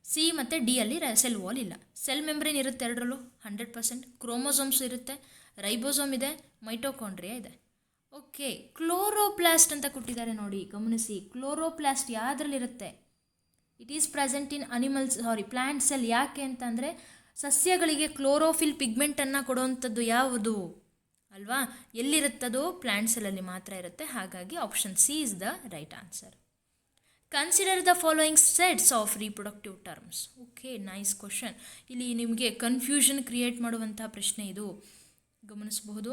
ಸಿ ಮತ್ತು ಡಿ ಅಲ್ಲಿ ಸೆಲ್ ವಾಲ್ ಇಲ್ಲ. ಸೆಲ್ ಮೆಂಬ್ರೇನ್ ಇರುತ್ತೆ ಎರಡರಲ್ಲೂ 100%. ಕ್ರೋಮೋಸೋಮ್ಸ್ ಇರುತ್ತೆ, ರೈಬೋಸೋಮ್ ಇದೆ, ಮೈಟೋಕಾಂಡ್ರಿಯಾ ಇದೆ. ಓಕೆ, ಕ್ಲೋರೋಪ್ಲಾಸ್ಟ್ ಅಂತ ಕೊಟ್ಟಿದ್ದಾರೆ ನೋಡಿ, ಗಮನಿಸಿ. ಕ್ಲೋರೋಪ್ಲಾಸ್ಟ್ ಯಾವುದ್ರಲ್ಲಿರುತ್ತೆ? It is present in plant cell. ಯಾಕೆ ಅಂತಂದರೆ ಸಸ್ಯಗಳಿಗೆ ಕ್ಲೋರೋಫಿಲ್ ಪಿಗ್ಮೆಂಟನ್ನು ಕೊಡುವಂಥದ್ದು ಯಾವುದು ಅಲ್ವಾ? ಎಲ್ಲಿರುತ್ತದೋ ಪ್ಲ್ಯಾಂಟ್ ಸೆಲ್ಲಲ್ಲಿ ಮಾತ್ರ ಇರುತ್ತೆ. ಹಾಗಾಗಿ option C is the right answer. Consider the following sets of reproductive terms. Okay, nice question. ಇಲ್ಲಿ ನಿಮಗೆ ಕನ್ಫ್ಯೂಷನ್ ಕ್ರಿಯೇಟ್ ಮಾಡುವಂಥ ಪ್ರಶ್ನೆ ಇದು, ಗಮನಿಸಬಹುದು.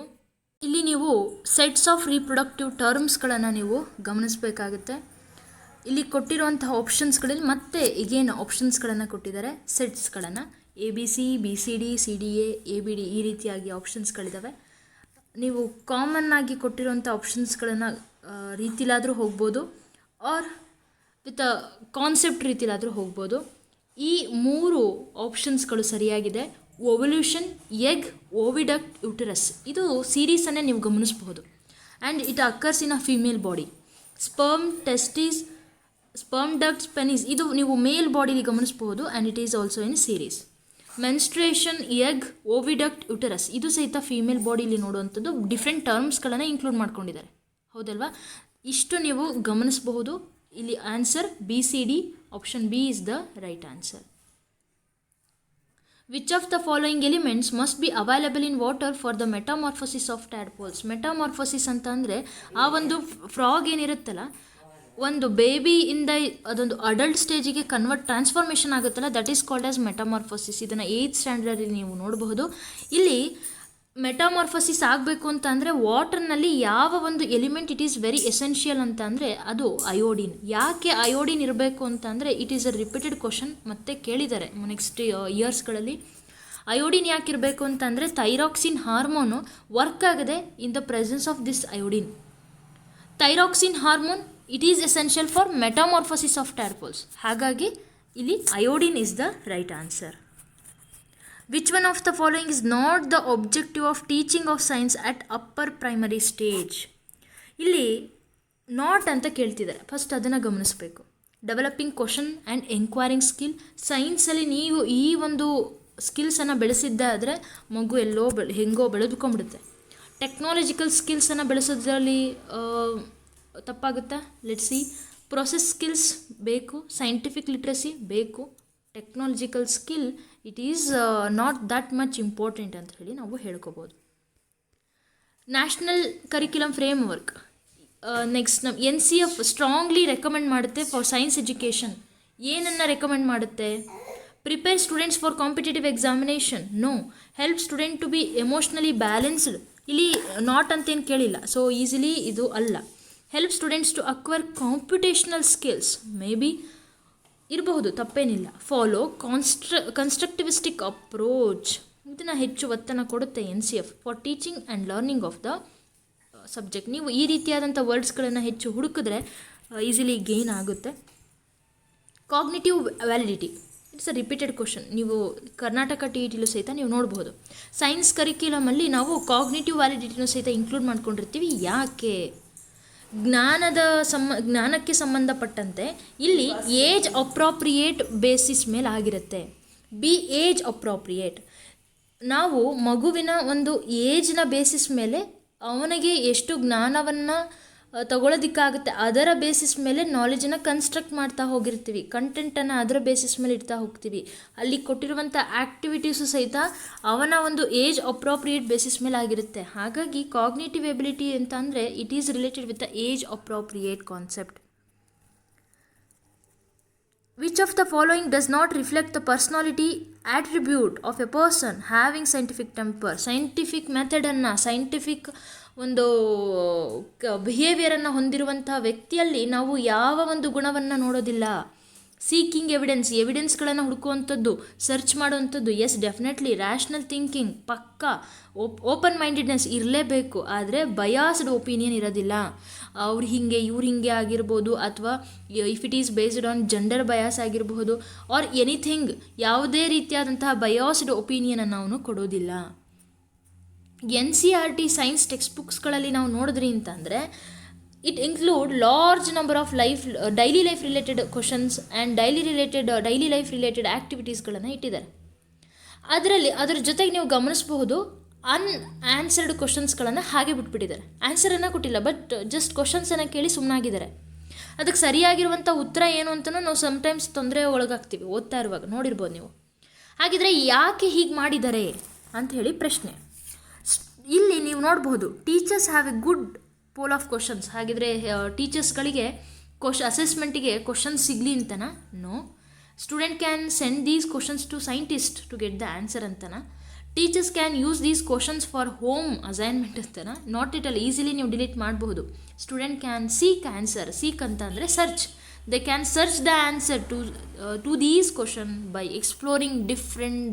ಇಲ್ಲಿ ನೀವು ಸೆಟ್ಸ್ ಆಫ್ ರೀಪ್ರೊಡಕ್ಟಿವ್ ಟರ್ಮ್ಸ್ಗಳನ್ನು ನೀವು ಗಮನಿಸಬೇಕಾಗುತ್ತೆ. ಇಲ್ಲಿ ಕೊಟ್ಟಿರುವಂತಹ ಆಪ್ಷನ್ಸ್ಗಳಲ್ಲಿ ಮತ್ತೆ ಈಗೇನು ಆಪ್ಷನ್ಸ್ಗಳನ್ನು ಕೊಟ್ಟಿದ್ದಾರೆ, ಸೆಟ್ಸ್ಗಳನ್ನು ABC, BCD, CDA, ABD ಈ ರೀತಿಯಾಗಿ ಆಪ್ಷನ್ಸ್ಗಳಿದ್ದಾವೆ. ನೀವು ಕಾಮನ್ ಆಗಿ ಕೊಟ್ಟಿರುವಂಥ ಆಪ್ಷನ್ಸ್ಗಳನ್ನು ರೀತಿಲಾದರೂ ಹೋಗ್ಬೋದು, ಆರ್ ವಿತ್ ಕಾನ್ಸೆಪ್ಟ್ ರೀತಿಲಾದರೂ ಹೋಗ್ಬೋದು. ಈ 3 ಆಪ್ಷನ್ಸ್ಗಳು ಸರಿಯಾಗಿದೆ. ಓವಲ್ಯೂಷನ್, ಎಗ್, ಓವಿಡಕ್ಟ್, ಯುಟರಸ್, ಇದು ಸೀರೀಸನ್ನೇ ನೀವು ಗಮನಿಸಬಹುದು. And it occurs in a female body. Sperm, testis, sperm ducts, penis, ಇದು ನೀವು ಮೇಲ್ ಬಾಡಿಲಿ ಗಮನಿಸಬಹುದು. And it is also in series. Menstruation, egg, oviduct, uterus, ಇದು ಸಹಿತ ಫೀಮೇಲ್ ಬಾಡಿಲಿ ನೋಡುವಂಥದ್ದು. ಡಿಫ್ರೆಂಟ್ ಟರ್ಮ್ಸ್ಗಳನ್ನು ಇನ್ಕ್ಲೂಡ್ ಮಾಡ್ಕೊಂಡಿದ್ದಾರೆ, ಹೌದಲ್ವಾ? ಇಷ್ಟು ನೀವು ಗಮನಿಸಬಹುದು. ಇಲ್ಲಿ answer BCD, option B is the right answer. Which of the following elements must be available in water for the metamorphosis of tadpoles. Metamorphosis ಅಂತ ಅಂದರೆ ಆ ಒಂದು ಫ್ರಾಗ್ ಏನಿರುತ್ತಲ್ಲ, ಒಂದು ಬೇಬಿಯಿಂದ ಅದೊಂದು ಅಡಲ್ಟ್ ಸ್ಟೇಜಿಗೆ ಟ್ರಾನ್ಸ್ಫಾರ್ಮೇಷನ್ ಆಗುತ್ತಲ್ಲ, that is called as metamorphosis. ಇದನ್ನು 8th ಸ್ಟ್ಯಾಂಡರ್ಡಲ್ಲಿ ನೀವು ನೋಡಬಹುದು. ಇಲ್ಲಿ ಮೆಟಾಮಾರ್ಫೋಸಿಸ್ ಆಗಬೇಕು ಅಂತ ಅಂದರೆ ವಾಟರ್ನಲ್ಲಿ ಯಾವ ಒಂದು element it is very essential ಅಂತ ಅಂದರೆ ಅದು ಅಯೋಡಿನ್. ಯಾಕೆ ಅಯೋಡಿನ್ ಇರಬೇಕು ಅಂತ ಅಂದರೆ it is a repeated question, ಮತ್ತೆ ಕೇಳಿದ್ದಾರೆ ನೆಕ್ಸ್ಟ್ ಇಯರ್ಸ್ಗಳಲ್ಲಿ. ಅಯೋಡಿನ್ ಯಾಕೆ ಇರಬೇಕು ಅಂತ ಅಂದರೆ ಥೈರಾಕ್ಸಿನ್ ಹಾರ್ಮೋನು ವರ್ಕ್ ಆಗದೆ in the presence of this iodine. Thyroxine hormone it is essential for metamorphosis of tadpoles. ಹಾಗಾಗಿ ಇಲ್ಲಿ iodine is the right answer. Which one of the following is not the objective of teaching of science at upper primary stage. ಇಲ್ಲಿ not ಅಂತ ಕೇಳ್ತಿದ್ದಾರೆ, first ಅದನ್ನು ಗಮನಿಸಬೇಕು. Developing question and enquiring skill. ಸೈನ್ಸಲ್ಲಿ ನೀವು ಈ ಒಂದು ಸ್ಕಿಲ್ಸನ್ನು ಬೆಳೆಸಿದ್ದಾದರೆ ಮಗು ಎಲ್ಲೋ ಹೆಂಗೋ ಬೆಳೆದುಕೊಂಡ್ಬಿಡುತ್ತೆ. ಟೆಕ್ನಾಲಜಿಕಲ್ ಸ್ಕಿಲ್ಸನ್ನು ಬೆಳೆಸೋದ್ರಲ್ಲಿ ತಪ್ಪಾಗುತ್ತಾ? Let's see. ಪ್ರೊಸೆಸ್ ಸ್ಕಿಲ್ಸ್ ಬೇಕು, ಸೈಂಟಿಫಿಕ್ ಲಿಟ್ರಸಿ ಬೇಕು. Technological skill it is not that much important ಅಂತ ಹೇಳಿ ನಾವು ಹೇಳ್ಕೋಬೋದು. National curriculum framework. Next ನಮ್ಮ NCF ಸ್ಟ್ರಾಂಗ್ಲಿ ರೆಕಮೆಂಡ್ ಮಾಡುತ್ತೆ ಫಾರ್ ಸೈನ್ಸ್ ಎಜುಕೇಷನ್. ಏನನ್ನು ರೆಕಮೆಂಡ್ ಮಾಡುತ್ತೆ? Prepare students for competitive examination. No. Help student to be emotionally balanced. ಇಲ್ಲಿ not ಅಂತೇನು ಕೇಳಿಲ್ಲ, ಸೊ ಈಸಿಲಿ ಇದು ಅಲ್ಲ. Help students to acquire computational skills. Maybe ಇರಬಹುದು, ತಪ್ಪೇನಿಲ್ಲ. Follow constructivistic approach. ಇದನ್ನು ಹೆಚ್ಚು ಒತ್ತನ್ನು ಕೊಡುತ್ತೆ NCF for teaching and learning of the subject. ನೀವು ಈ ರೀತಿಯಾದಂಥ ವರ್ಡ್ಸ್ಗಳನ್ನು ಹೆಚ್ಚು ಹುಡುಕಿದ್ರೆ ಈಸಿಲಿ ಗೇನ್ ಆಗುತ್ತೆ. Cognitive validity it's a repeated question. ನೀವು ಕರ್ನಾಟಕ TETಲೂ ಸಹಿತ ನೀವು ನೋಡ್ಬೋದು. ಸೈನ್ಸ್ ಕರಿಕ್ಯುಲಮಲ್ಲಿ ನಾವು ಕಾಗ್ನಿಟಿವ್ ವ್ಯಾಲಿಡಿಟಿನೂ ಸಹಿತ ಇನ್ಕ್ಲೂಡ್ ಮಾಡ್ಕೊಂಡಿರ್ತೀವಿ. ಯಾಕೆ? ಜ್ಞಾನಕ್ಕೆ ಸಂಬಂಧಪಟ್ಟಂತೆ ಇಲ್ಲಿ ಏಜ್ ಅಪ್ರಾಪ್ರಿಯೇಟ್ ಬೇಸಿಸ್ ಮೇಲೆ ಆಗಿರುತ್ತೆ. Age appropriate. ನಾವು ಮಗುವಿನ ಒಂದು ಏಜ್ನ ಬೇಸಿಸ್ ಮೇಲೆ ಅವನಿಗೆ ಎಷ್ಟು ಜ್ಞಾನವನ್ನು ತಗೊಳ್ಳೋದಕ್ಕಾಗುತ್ತೆ ಅದರ ಬೇಸಿಸ್ ಮೇಲೆ ನಾಲೆಜನ್ನು ಕನ್ಸ್ಟ್ರಕ್ಟ್ ಮಾಡ್ತಾ ಹೋಗಿರ್ತೀವಿ. ಕಂಟೆಂಟನ್ನು ಅದರ ಬೇಸಿಸ್ ಮೇಲೆ ಇಡ್ತಾ ಹೋಗ್ತೀವಿ. ಅಲ್ಲಿ ಕೊಟ್ಟಿರುವಂಥ ಆ್ಯಕ್ಟಿವಿಟೀಸು ಸಹಿತ ಅವನ ಒಂದು ಏಜ್ ಅಪ್ರಾಪ್ರಿಯೇಟ್ ಬೇಸಿಸ್ ಮೇಲೆ ಆಗಿರುತ್ತೆ. ಹಾಗಾಗಿ ಕಾಗ್ನಿಟಿವ್ ಎಬಿಲಿಟಿ ಅಂತ ಅಂದರೆ it is related with the age appropriate concept. Which of the following does not reflect the personality attribute of a person having scientific temper. Scientific ಮೆಥಡನ್ನು, scientific ಒಂದು ಬಿಹೇವಿಯರನ್ನು ಹೊಂದಿರುವಂಥ ವ್ಯಕ್ತಿಯಲ್ಲಿ ನಾವು ಯಾವ ಒಂದು ಗುಣವನ್ನು ನೋಡೋದಿಲ್ಲ. ಸೀಕಿಂಗ್ ಎವಿಡೆನ್ಸ್ಗಳನ್ನು ಹುಡುಕುವಂಥದ್ದು, ಸರ್ಚ್ ಮಾಡುವಂಥದ್ದು. ಎಸ್, ಡೆಫಿನೆಟ್ಲಿ ರ್ಯಾಷನಲ್ ಥಿಂಕಿಂಗ್ ಪಕ್ಕಾ. ಓಪನ್ ಮೈಂಡೆಡ್ನೆಸ್ ಇರಲೇಬೇಕು, ಆದರೆ ಬಯಾಸ್ಡ್ ಒಪಿನಿಯನ್ ಇರೋದಿಲ್ಲ. ಅವ್ರು ಹೀಗೆ ಇವ್ರು ಹೀಗೆ ಆಗಿರ್ಬೋದು, ಅಥವಾ if it is based on gender bias ಆಗಿರಬಹುದು, ಆರ್ ಎನಿಥಿಂಗ್, ಯಾವುದೇ ರೀತಿಯಾದಂತಹ ಬಯಾಸ್ಡ್ ಒಪಿನಿಯನನ್ನು ಅವನು ಕೊಡೋದಿಲ್ಲ. NCERT ಸೈನ್ಸ್ ಟೆಕ್ಸ್ಟ್ ಬುಕ್ಸ್ಗಳಲ್ಲಿ ನಾವು ನೋಡಿದ್ರಿ ಅಂತಂದರೆ it include large number of daily life related questions and daily life related ಆ್ಯಕ್ಟಿವಿಟೀಸ್ಗಳನ್ನು ಇಟ್ಟಿದ್ದಾರೆ. ಅದರ ಜೊತೆಗೆ ನೀವು ಗಮನಿಸಬಹುದು ಆನ್ಸರ್ಡ್ ಕ್ವಶನ್ಸ್ಗಳನ್ನು ಹಾಗೆ ಬಿಟ್ಬಿಟ್ಟಿದ್ದಾರೆ. ಆನ್ಸರನ್ನು ಕೊಟ್ಟಿಲ್ಲ, ಬಟ್ ಜಸ್ಟ್ ಕ್ವಶನ್ಸನ್ನು ಕೇಳಿ ಸುಮ್ಮನಾಗಿದ್ದಾರೆ. ಅದಕ್ಕೆ ಸರಿಯಾಗಿರುವಂಥ ಉತ್ತರ ಏನು ಅಂತಲೂ ನಾವು ಸಮ್ಟೈಮ್ಸ್ ತೊಂದರೆ ಒಳಗಾಗ್ತೀವಿ ಓದ್ತಾ ಇರುವಾಗ, ನೋಡಿರ್ಬೋದು ನೀವು. ಹಾಗಿದ್ರೆ ಯಾಕೆ ಹೀಗೆ ಮಾಡಿದ್ದಾರೆ ಅಂತ ಹೇಳಿ ಪ್ರಶ್ನೆ. ಇಲ್ಲಿ ನೀವು ನೋಡಬಹುದು teachers have a good pool of questions. ಹಾಗಿದ್ರೆ ಟೀಚರ್ಸ್ಗಳಿಗೆ ಅಸೆಸ್ಮೆಂಟಿಗೆ ಕ್ವಶನ್ಸ್ ಸಿಗಲಿ ಅಂತನಾ? No. Student can send these questions to scientist to get the answer ಅಂತನಾ? Teachers can use these questions for home assignment ಅಂತನಾ? ನಾಟ್ ಇಟ್ ಅಲ್ಲಿ, ಈಸಿಲಿ ನೀವು delete ಮಾಡಬಹುದು. Student can seek answer. Seek ಅಂತ ಅಂದರೆ search. They can search the answer to these question by exploring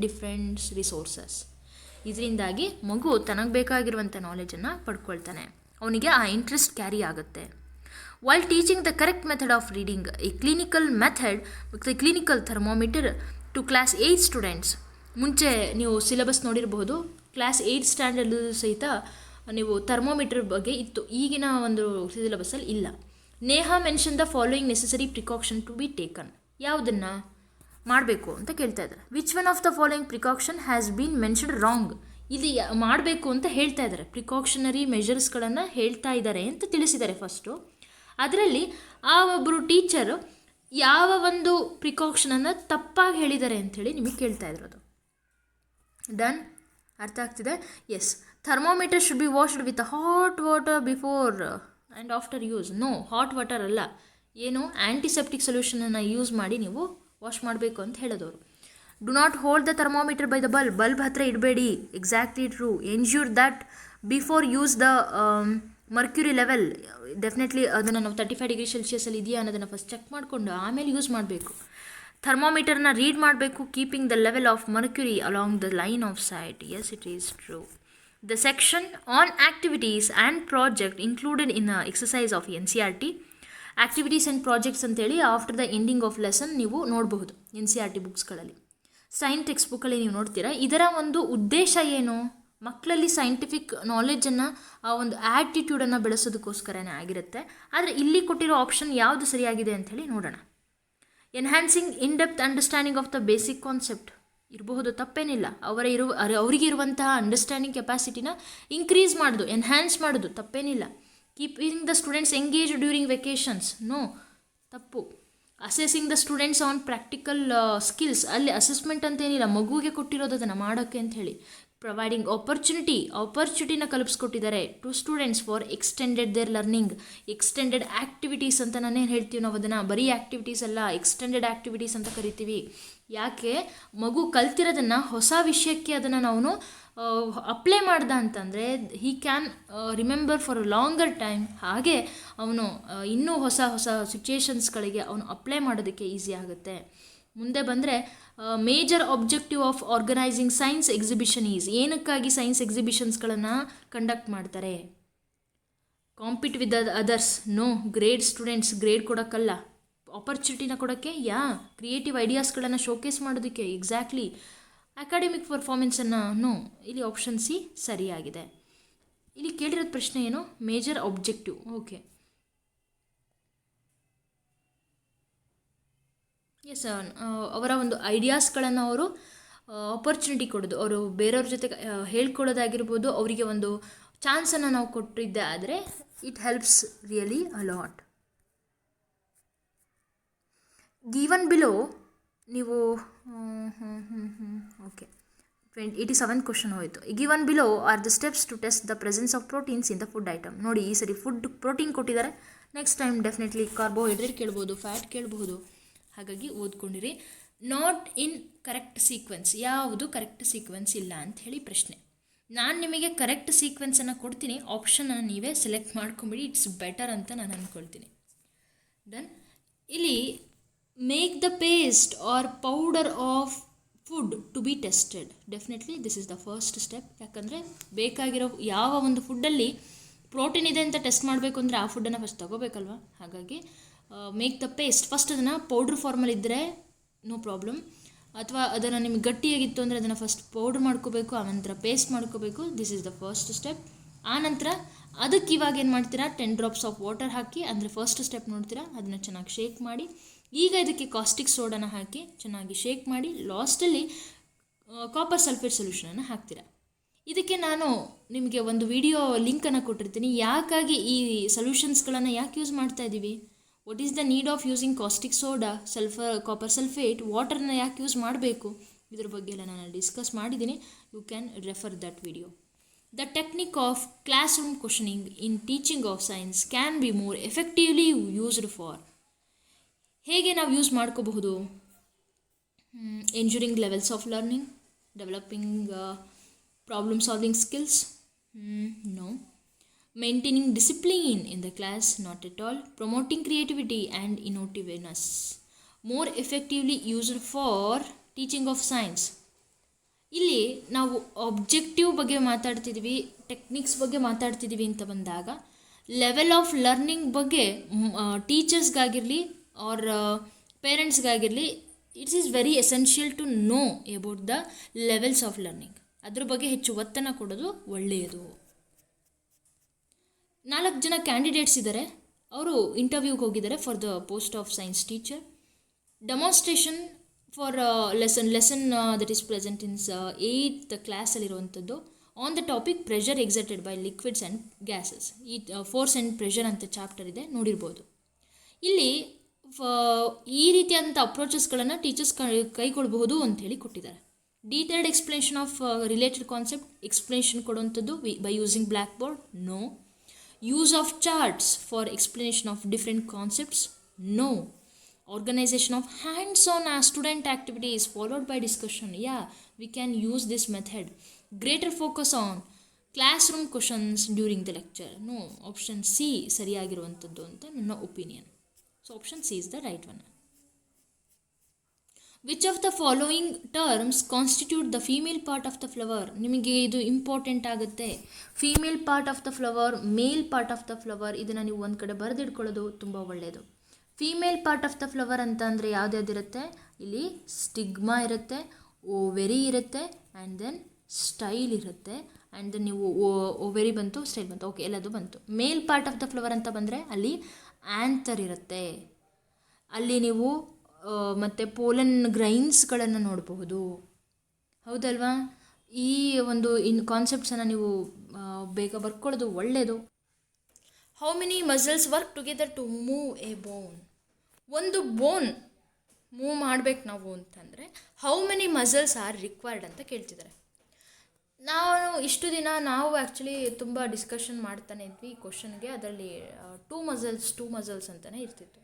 different resources. ಇದರಿಂದಾಗಿ ಮಗು ತನಗೆ ಬೇಕಾಗಿರುವಂಥ ನಾಲೆಜನ್ನು ಪಡ್ಕೊಳ್ತಾನೆ, ಅವನಿಗೆ ಆ ಇಂಟ್ರೆಸ್ಟ್ ಕ್ಯಾರಿ ಆಗುತ್ತೆ. While teaching the correct method of reading, a clinical method, the clinical thermometer to class 8 students. ಮುಂಚೆ ನೀವು syllabus ನೋಡಿರಬಹುದು, ಕ್ಲಾಸ್ 8 ಸ್ಟ್ಯಾಂಡರ್ಡ್ ಸಹಿತ ನೀವು ಥರ್ಮೋಮೀಟರ್ ಬಗ್ಗೆ ಇತ್ತು, ಈಗಿನ ಒಂದು ಸಿಲೆಬಸ್ಸಲ್ಲಿ ಇಲ್ಲ. Neha mention the following necessary precaution to be taken. ಯಾವುದನ್ನು ಮಾಡಬೇಕು ಅಂತ ಕೇಳ್ತಾ ಇದ್ದಾರೆ. Which one of the following precaution has been mentioned wrong. ಇಲ್ಲಿ ಮಾಡಬೇಕು ಅಂತ ಹೇಳ್ತಾ ಇದ್ದಾರೆ, ಪ್ರಿಕಾಕ್ಷನರಿ ಮೆಷರ್ಸ್ಗಳನ್ನು ಹೇಳ್ತಾ ಇದ್ದಾರೆ ಅಂತ ತಿಳಿಸಿದ್ದಾರೆ ಫಸ್ಟು. ಅದರಲ್ಲಿ ಆ ಒಬ್ಬರು ಟೀಚರು ಯಾವ ಒಂದು ಪ್ರಿಕಾಕ್ಷನನ್ನು ತಪ್ಪಾಗಿ ಹೇಳಿದ್ದಾರೆ ಅಂಥೇಳಿ ನಿಮಗೆ ಕೇಳ್ತಾ ಇರೋದು. ಡನ್, ಅರ್ಥ ಆಗ್ತಿದೆ? Yes. Thermometer should be washed with hot water before and after use. No, hot water ಅಲ್ಲ, ಏನು ಆ್ಯಂಟಿಸೆಪ್ಟಿಕ್ ಸೊಲ್ಯೂಷನನ್ನು ಯೂಸ್ ಮಾಡಿ ನೀವು ವಾಶ್ ಮಾಡಬೇಕು ಅಂತ ಹೇಳೋದವರು. Do not hold the thermometer by the bulb ಹತ್ರ ಇಡಬೇಡಿ. Exactly true. Ensure that before use the mercury level. Definitely ಅದನ್ನು ನಾವು 35 ಡಿಗ್ರಿ ಸೆಲ್ಸಿಯಸಲ್ಲಿ ಇದೆಯಾ ಅನ್ನೋದನ್ನು ಫಸ್ಟ್ ಚೆಕ್ ಮಾಡಿಕೊಂಡು ಆಮೇಲೆ ಯೂಸ್ ಮಾಡಬೇಕು. ಥರ್ಮೋಮೀಟರ್ನ ರೀಡ್ ಮಾಡಬೇಕು. Keeping the level of mercury along the line of sight. Yes, it is true. The section on activities and project included in exercise of NCERT. Activities and projects ಅಂತೇಳಿ after the ending of lesson ನೀವು ನೋಡಬಹುದು NCERT ಬುಕ್ಸ್ಗಳಲ್ಲಿ. Science text ಬುಕ್ಕಲ್ಲಿ ನೀವು ನೋಡ್ತೀರಾ. ಇದರ ಒಂದು ಉದ್ದೇಶ ಏನು? ಮಕ್ಕಳಲ್ಲಿ ಸೈಂಟಿಫಿಕ್ ನಾಲೆಜನ್ನು, ಆ ಒಂದು ಆ್ಯಟಿಟ್ಯೂಡನ್ನು ಬೆಳೆಸೋದಕ್ಕೋಸ್ಕರನೇ ಆಗಿರುತ್ತೆ. ಆದರೆ ಇಲ್ಲಿ ಕೊಟ್ಟಿರೋ ಆಪ್ಷನ್ ಯಾವುದು ಸರಿಯಾಗಿದೆ ಅಂಥೇಳಿ ನೋಡೋಣ. Enhancing in depth understanding of the basic concept ಇರಬಹುದು, ತಪ್ಪೇನಿಲ್ಲ. ಅವರಿಗೆ ಇರುವಂತಹ ಅಂಡರ್ಸ್ಟ್ಯಾಂಡಿಂಗ್ ಕೆಪಾಸಿಟಿನ ಇನ್ಕ್ರೀಸ್ ಮಾಡೋದು, ಎನ್ಹ್ಯಾನ್ಸ್ ಮಾಡೋದು ತಪ್ಪೇನಿಲ್ಲ. Keeping the students engage during vacations. No, ತಪ್ಪು. Assessing the students on practical skills. ಅಲ್ಲಿ ಅಸೆಸ್ಮೆಂಟ್ ಅಂತೇನಿಲ್ಲ, ಮಗುವಿಗೆ ಕೊಟ್ಟಿರೋದು ಅದನ್ನು ಮಾಡೋಕ್ಕೆ ಅಂತ ಹೇಳಿ. ಪ್ರೊವೈಡಿಂಗ್ ಆಪರ್ಚುನಿಟಿನ ಕಲ್ಪಿಸ್ಕೊಟ್ಟಿದ್ದಾರೆ to students for extended their learning. Extended activities ಅಂತ ನಾನೇನು ಹೇಳ್ತೀವಿ ನಾವು, ಅದನ್ನು ಬರೀ ಆ್ಯಕ್ಟಿವಿಟೀಸ್ ಅಲ್ಲ, ಎಕ್ಸ್ಟೆಂಡೆಡ್ ಆ್ಯಕ್ಟಿವಿಟೀಸ್ ಅಂತ ಕರಿತೀವಿ. ಯಾಕೆ? ಮಗು ಕಲ್ತಿರೋದನ್ನು ಹೊಸ ವಿಷಯಕ್ಕೆ ಅದನ್ನು ನಾವು ಅಪ್ಲೈ ಮಾಡ್ದ ಅಂತಂದರೆ he can remember for a longer time. ಹಾಗೆ ಅವನು ಇನ್ನೂ ಹೊಸ ಸಿಚುಯೇಷನ್ಸ್ಗಳಿಗೆ ಅವನು ಅಪ್ಲೈ ಮಾಡೋದಕ್ಕೆ ಈಸಿ ಆಗುತ್ತೆ. ಮುಂದೆ ಬಂದರೆ major objective of organizing science exhibition is. ಏನಕ್ಕಾಗಿ ಸೈನ್ಸ್ ಎಕ್ಸಿಬಿಷನ್ಸ್ಗಳನ್ನು ಕಂಡಕ್ಟ್ ಮಾಡ್ತಾರೆ? Compete with others. No. Grade students, grade ಕೊಡೋಕ್ಕಲ್ಲ, ಆಪರ್ಚುನಿಟಿನ ಕೊಡೋಕ್ಕೆ. ಕ್ರಿಯೇಟಿವ್ ಐಡಿಯಾಸ್ಗಳನ್ನು ಶೋಕೇಸ್ ಮಾಡೋದಕ್ಕೆ. ಎಕ್ಸಾಕ್ಟ್ಲಿ. ಅಕಾಡೆಮಿಕ್ ಪರ್ಫಾರ್ಮೆನ್ಸನ್ನು. ನೋ. ಇಲ್ಲಿ ಆಪ್ಷನ್ ಸಿ ಸರಿಯಾಗಿದೆ. ಇಲ್ಲಿ ಕೇಳಿರೋದು ಪ್ರಶ್ನೆ ಏನು? Major objective. Okay, yes. ಅವರ ಒಂದು ಐಡಿಯಾಸ್ಗಳನ್ನು ಅವರು ಆಪರ್ಚುನಿಟಿ ಕೊಡೋದು, ಅವರು ಬೇರೆಯವ್ರ ಜೊತೆ ಹೇಳ್ಕೊಳ್ಳೋದಾಗಿರ್ಬೋದು, ಅವರಿಗೆ ಒಂದು ಚಾನ್ಸನ್ನು ನಾವು ಕೊಟ್ಟಿದ್ದೆ ಆದರೆ it helps really a lot. Given below ನೀವು ಓಕೆ 87 ಕ್ವಶನ್ ಹೋಯಿತು. Given below are the steps to test the presence of proteins in the food item. ನೋಡಿ, ಈ ಸರಿ ಪ್ರೋಟೀನ್ ಕೊಟ್ಟಿದ್ದಾರೆ. ನೆಕ್ಸ್ಟ್ ಟೈಮ್ ಡೆಫಿನೆಟ್ಲಿ ಕಾರ್ಬೋಹೈಡ್ರೇಟ್ ಕೇಳ್ಬೋದು, ಫ್ಯಾಟ್ ಕೇಳಬಹುದು. ಹಾಗಾಗಿ ಓದ್ಕೊಂಡಿರಿ. Not in correct sequence. ಯಾವುದು ಕರೆಕ್ಟ್ ಸೀಕ್ವೆನ್ಸ್ ಇಲ್ಲ ಅಂಥೇಳಿ ಪ್ರಶ್ನೆ. ನಾನು ನಿಮಗೆ ಕರೆಕ್ಟ್ ಸೀಕ್ವೆನ್ಸನ್ನು ಕೊಡ್ತೀನಿ, ಆಪ್ಷನನ್ನು ನೀವೇ ಸೆಲೆಕ್ಟ್ ಮಾಡ್ಕೊಂಬಿಡಿ. ಇಟ್ಸ್ ಬೆಟರ್ ಅಂತ ನಾನು ಅಂದ್ಕೊಳ್ತೀನಿ. ಡನ್. ಇಲ್ಲಿ make the paste or powder of food to be tested. Definitely this is the first step. ಯಾಕಂದರೆ ಬೇಕಾಗಿರೋ ಯಾವ ಒಂದು ಫುಡ್ಡಲ್ಲಿ ಪ್ರೋಟೀನ್ ಇದೆ ಅಂತ ಟೆಸ್ಟ್ ಮಾಡಬೇಕು ಅಂದರೆ ಆ ಫುಡ್ಡನ್ನು ಫಸ್ಟ್ ತೊಗೋಬೇಕಲ್ವ. ಹಾಗಾಗಿ ಮೇಕ್ ದ ಪೇಸ್ಟ್. ಫಸ್ಟ್ ಅದನ್ನು ಪೌಡ್ರ್ ಫಾರ್ಮಲ್ಲಿ ಇದ್ದರೆ ನೋ ಪ್ರಾಬ್ಲಮ್, ಅಥವಾ ಅದನ್ನು ನಿಮಗೆ ಗಟ್ಟಿಯಾಗಿತ್ತು ಅಂದರೆ ಅದನ್ನು ಫಸ್ಟ್ ಪೌಡ್ರ್ ಮಾಡ್ಕೋಬೇಕು, ಆನಂತರ ಪೇಸ್ಟ್ ಮಾಡ್ಕೋಬೇಕು. This is the first step. ಆನಂತರ ಅದಕ್ಕೆ ಇವಾಗ ಏನು ಮಾಡ್ತೀರಾ, 10 ಡ್ರಾಪ್ಸ್ ಆಫ್ ವಾಟರ್ ಹಾಕಿ, ಅಂದರೆ ಫಸ್ಟ್ ಸ್ಟೆಪ್ ನೋಡ್ತೀರಾ, ಅದನ್ನು ಚೆನ್ನಾಗಿ ಶೇಕ್ ಮಾಡಿ. ಈಗ ಇದಕ್ಕೆ ಕಾಸ್ಟಿಕ್ ಸೋಡಾನ ಹಾಕಿ ಚೆನ್ನಾಗಿ ಶೇಕ್ ಮಾಡಿ ಲಾಸ್ಟಲ್ಲಿ ಕಾಪರ್ ಸಲ್ಫೇಟ್ ಸೊಲ್ಯೂಷನನ್ನು ಹಾಕ್ತೀರಾ. ಇದಕ್ಕೆ ನಾನು ನಿಮಗೆ ಒಂದು ವಿಡಿಯೋ ಲಿಂಕನ್ನು ಕೊಟ್ಟಿರ್ತೀನಿ. ಯಾಕಾಗಿ ಈ ಸೊಲ್ಯೂಷನ್ಸ್ಗಳನ್ನು ಯಾಕೆ ಯೂಸ್ ಮಾಡ್ತಾ ಇದ್ದೀವಿ, what is the need of using caustic soda, copper sulphate, ವಾಟರ್ನ ಯಾಕೆ ಯೂಸ್ ಮಾಡಬೇಕು, ಇದ್ರ ಬಗ್ಗೆ ಎಲ್ಲ ನಾನು ಡಿಸ್ಕಸ್ ಮಾಡಿದ್ದೀನಿ. You can refer that video. The technique of class room questioning in teaching of science can be more effectively used for. ಹೇಗೆ ನಾವು ಯೂಸ್ ಮಾಡ್ಕೋಬಹುದು? Ensuring levels of learning, developing problem solving skills, no. Maintaining discipline in the class, not at all. Promoting creativity and innovativeness, more effectively used for teaching of science. ಇಲ್ಲಿ ನಾವು objective ಬಗ್ಗೆ ಮಾತಾಡ್ತಿದ್ವಿ, techniques ಬಗ್ಗೆ ಮಾತಾಡ್ತಿದ್ವಿ ಅಂತ ಬಂದಾಗ level of learning ಬಗ್ಗೆ ಟೀಚರ್ಸ್ಗಾಗಿರಲಿ or ಪೇರೆಂಟ್ಸ್ಗಾಗಿರಲಿ it's is very essential to know about the levels of learning. ಅದ್ರ ಬಗ್ಗೆ ಹೆಚ್ಚು ಒತ್ತನ್ನು ಕೊಡೋದು ಒಳ್ಳೆಯದು. 4 ಜನ ಕ್ಯಾಂಡಿಡೇಟ್ಸ್ ಇದ್ದಾರೆ. ಅವರು ಇಂಟರ್ವ್ಯೂಗೆ ಹೋಗಿದ್ದಾರೆ for the post of science teacher. Demonstration for lesson that is present in 8th ಕ್ಲಾಸಲ್ಲಿರುವಂಥದ್ದು on the topic pressure exerted by liquids and gases. ಈ ಫೋರ್ಸ್ ಆ್ಯಂಡ್ ಪ್ರೆಷರ್ ಅಂತ ಚಾಪ್ಟರ್ ಇದೆ, ನೋಡಿರ್ಬೋದು. ಇಲ್ಲಿ ಈ ರೀತಿಯಾದಂಥ ಅಪ್ರೋಚಸ್ಗಳನ್ನು ಟೀಚರ್ಸ್ ಕೈಗೊಳ್ಳಬಹುದು ಅಂಥೇಳಿ ಕೊಟ್ಟಿದ್ದಾರೆ. Detailed explanation of related concept, explanation ಕೊಡುವಂಥದ್ದು by using black board, no. Use of charts for explanation of different concepts, no. Organization of hands-on student activities followed by discussion, yeah, we can use this method. Greater focus on classroom questions during the lecture, no. Option C ಸರಿಯಾಗಿರುವಂಥದ್ದು ಅಂತ ನನ್ನ opinion. So option C is the right one. Which of the following terms constitute the female part of the flower? ನಿಮಗೆ ಇದು important ಆಗುತ್ತೆ. Female part of the flower, male part of the flower, ಇದನ್ನು ನೀವು ಒಂದು ಕಡೆ ಬರೆದಿಟ್ಕೊಳ್ಳೋದು ತುಂಬ ಒಳ್ಳೆಯದು. Female part of the flower ಅಂತ ಅಂದರೆ ಯಾವುದ್ಯಾವ್ದಿರುತ್ತೆ? ಇಲ್ಲಿ ಸ್ಟಿಗ್ಮಾ ಇರುತ್ತೆ, ಓವೆರಿ ಇರುತ್ತೆ, ಆ್ಯಂಡ್ ದೆನ್ ಸ್ಟೈಲ್ ಇರುತ್ತೆ, ಆ್ಯಂಡ್ ದೆನ್ ನೀವು ಓವೆರಿ ಬಂತು, ಸ್ಟೈಲ್ ಬಂತು, ಓಕೆ, ಎಲ್ಲದು ಬಂತು. ಮೇಲ್ ಪಾರ್ಟ್ ಆಫ್ ದ ಫ್ಲವರ್ ಅಂತ ಬಂದರೆ ಅಲ್ಲಿ ಆ್ಯಂಥರ್ ಇರುತ್ತೆ. ಅಲ್ಲಿ ನೀವು ಮತ್ತು ಪೋಲನ್ ಗ್ರೈನ್ಸ್ಗಳನ್ನು ನೋಡಬಹುದು, ಹೌದಲ್ವಾ? ಈ ಒಂದು ಕಾನ್ಸೆಪ್ಟ್ಸನ್ನು ನೀವು ಬೇಗ ಬರ್ಕೊಳ್ಳೋದು ಒಳ್ಳೆಯದು. How many muscles work together to move a bone? ಒಂದು ಬೋನ್ ಮೂವ್ ಮಾಡಬೇಕು ನಾವು ಅಂತಂದರೆ how many muscles are required ಅಂತ ಕೇಳ್ತಿದ್ದಾರೆ. ಇಷ್ಟು ದಿನ ನಾವು ಆ್ಯಕ್ಚುಲಿ ತುಂಬ ಡಿಸ್ಕಷನ್ ಮಾಡ್ತಾನೆ ಇದ್ವಿ ಈ ಕ್ವಶನ್ಗೆ. ಅದರಲ್ಲಿ ಟೂ ಮಸಲ್ಸ್ ಅಂತಲೇ ಇರ್ತಿತ್ತು.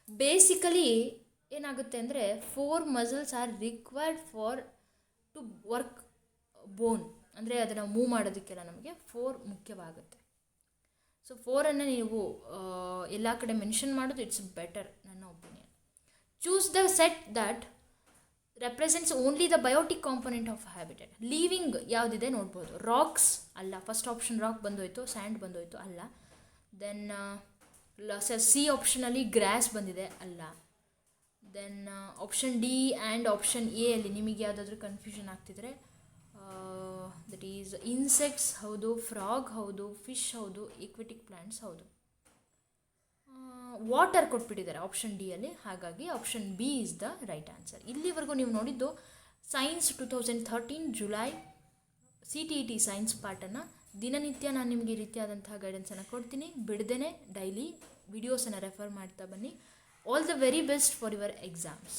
ಬೇಸಿಕಲಿ ಏನಾಗುತ್ತೆ ಅಂದರೆ 4 muscles are required for to work bone. ಅಂದರೆ ಅದನ್ನು ಮೂವ್ ಮಾಡೋದಕ್ಕೆಲ್ಲ ನಮಗೆ 4 ಮುಖ್ಯವಾಗುತ್ತೆ. ಸೊ 4ಅನ್ನು ನೀವು ಎಲ್ಲ ಕಡೆ ಮೆನ್ಷನ್ ಮಾಡೋದು ಇಟ್ಸ್ ಬೆಟರ್, ನನ್ನ opinion. Choose the set that represents only the biotic component of habitat. Living ಯಾವುದಿದೆ ನೋಡ್ಬೋದು. ರಾಕ್ಸ್ ಅಲ್ಲ, ಫಸ್ಟ್ ಆಪ್ಷನ್ ರಾಕ್ ಬಂದೋಯ್ತು, ಸ್ಯಾಂಡ್ ಬಂದೋಯ್ತು, ಅಲ್ಲ. ದೆನ್ ಸಿ ಆಪ್ಷನಲ್ಲಿ ಗ್ರಾಸ್ ಬಂದಿದೆ, ಅಲ್ಲ. Then option D and option A ಅಲ್ಲಿ ನಿಮಗೆ ಯಾವುದಾದ್ರೂ ಕನ್ಫ್ಯೂಷನ್ ಆಗ್ತಿದ್ರೆ ದಟ್ ಈಸ್ ಇನ್ಸೆಕ್ಟ್ಸ್ ಹೌದು, ಫ್ರಾಗ್ ಹೌದು, ಫಿಶ್ ಹೌದು, ಇಕ್ವಿಟಿಕ್ ಪ್ಲಾಂಟ್ಸ್ ಹೌದು. ವಾಟರ್ ಕೊಟ್ಬಿಟ್ಟಿದ್ದಾರೆ ಆಪ್ಷನ್ ಡಿ ಅಲ್ಲಿ, ಹಾಗಾಗಿ option B is the right answer. ಇಲ್ಲಿವರೆಗೂ ನೀವು ನೋಡಿದ್ದು ಸೈನ್ಸ್ 2013 ಜುಲೈ CTET ಸೈನ್ಸ್ ಪಾರ್ಟನ್ನು. ದಿನನಿತ್ಯ ನಾನು ನಿಮಗೆ ಈ ರೀತಿಯಾದಂತಹ ಗೈಡೆನ್ಸನ್ನು ಕೊಡ್ತೀನಿ, ಬಿಡದೇನೆ ಡೈಲಿ ವಿಡಿಯೋಸನ್ನು ರೆಫರ್ ಮಾಡ್ತಾ ಬನ್ನಿ. All the very best for your exams.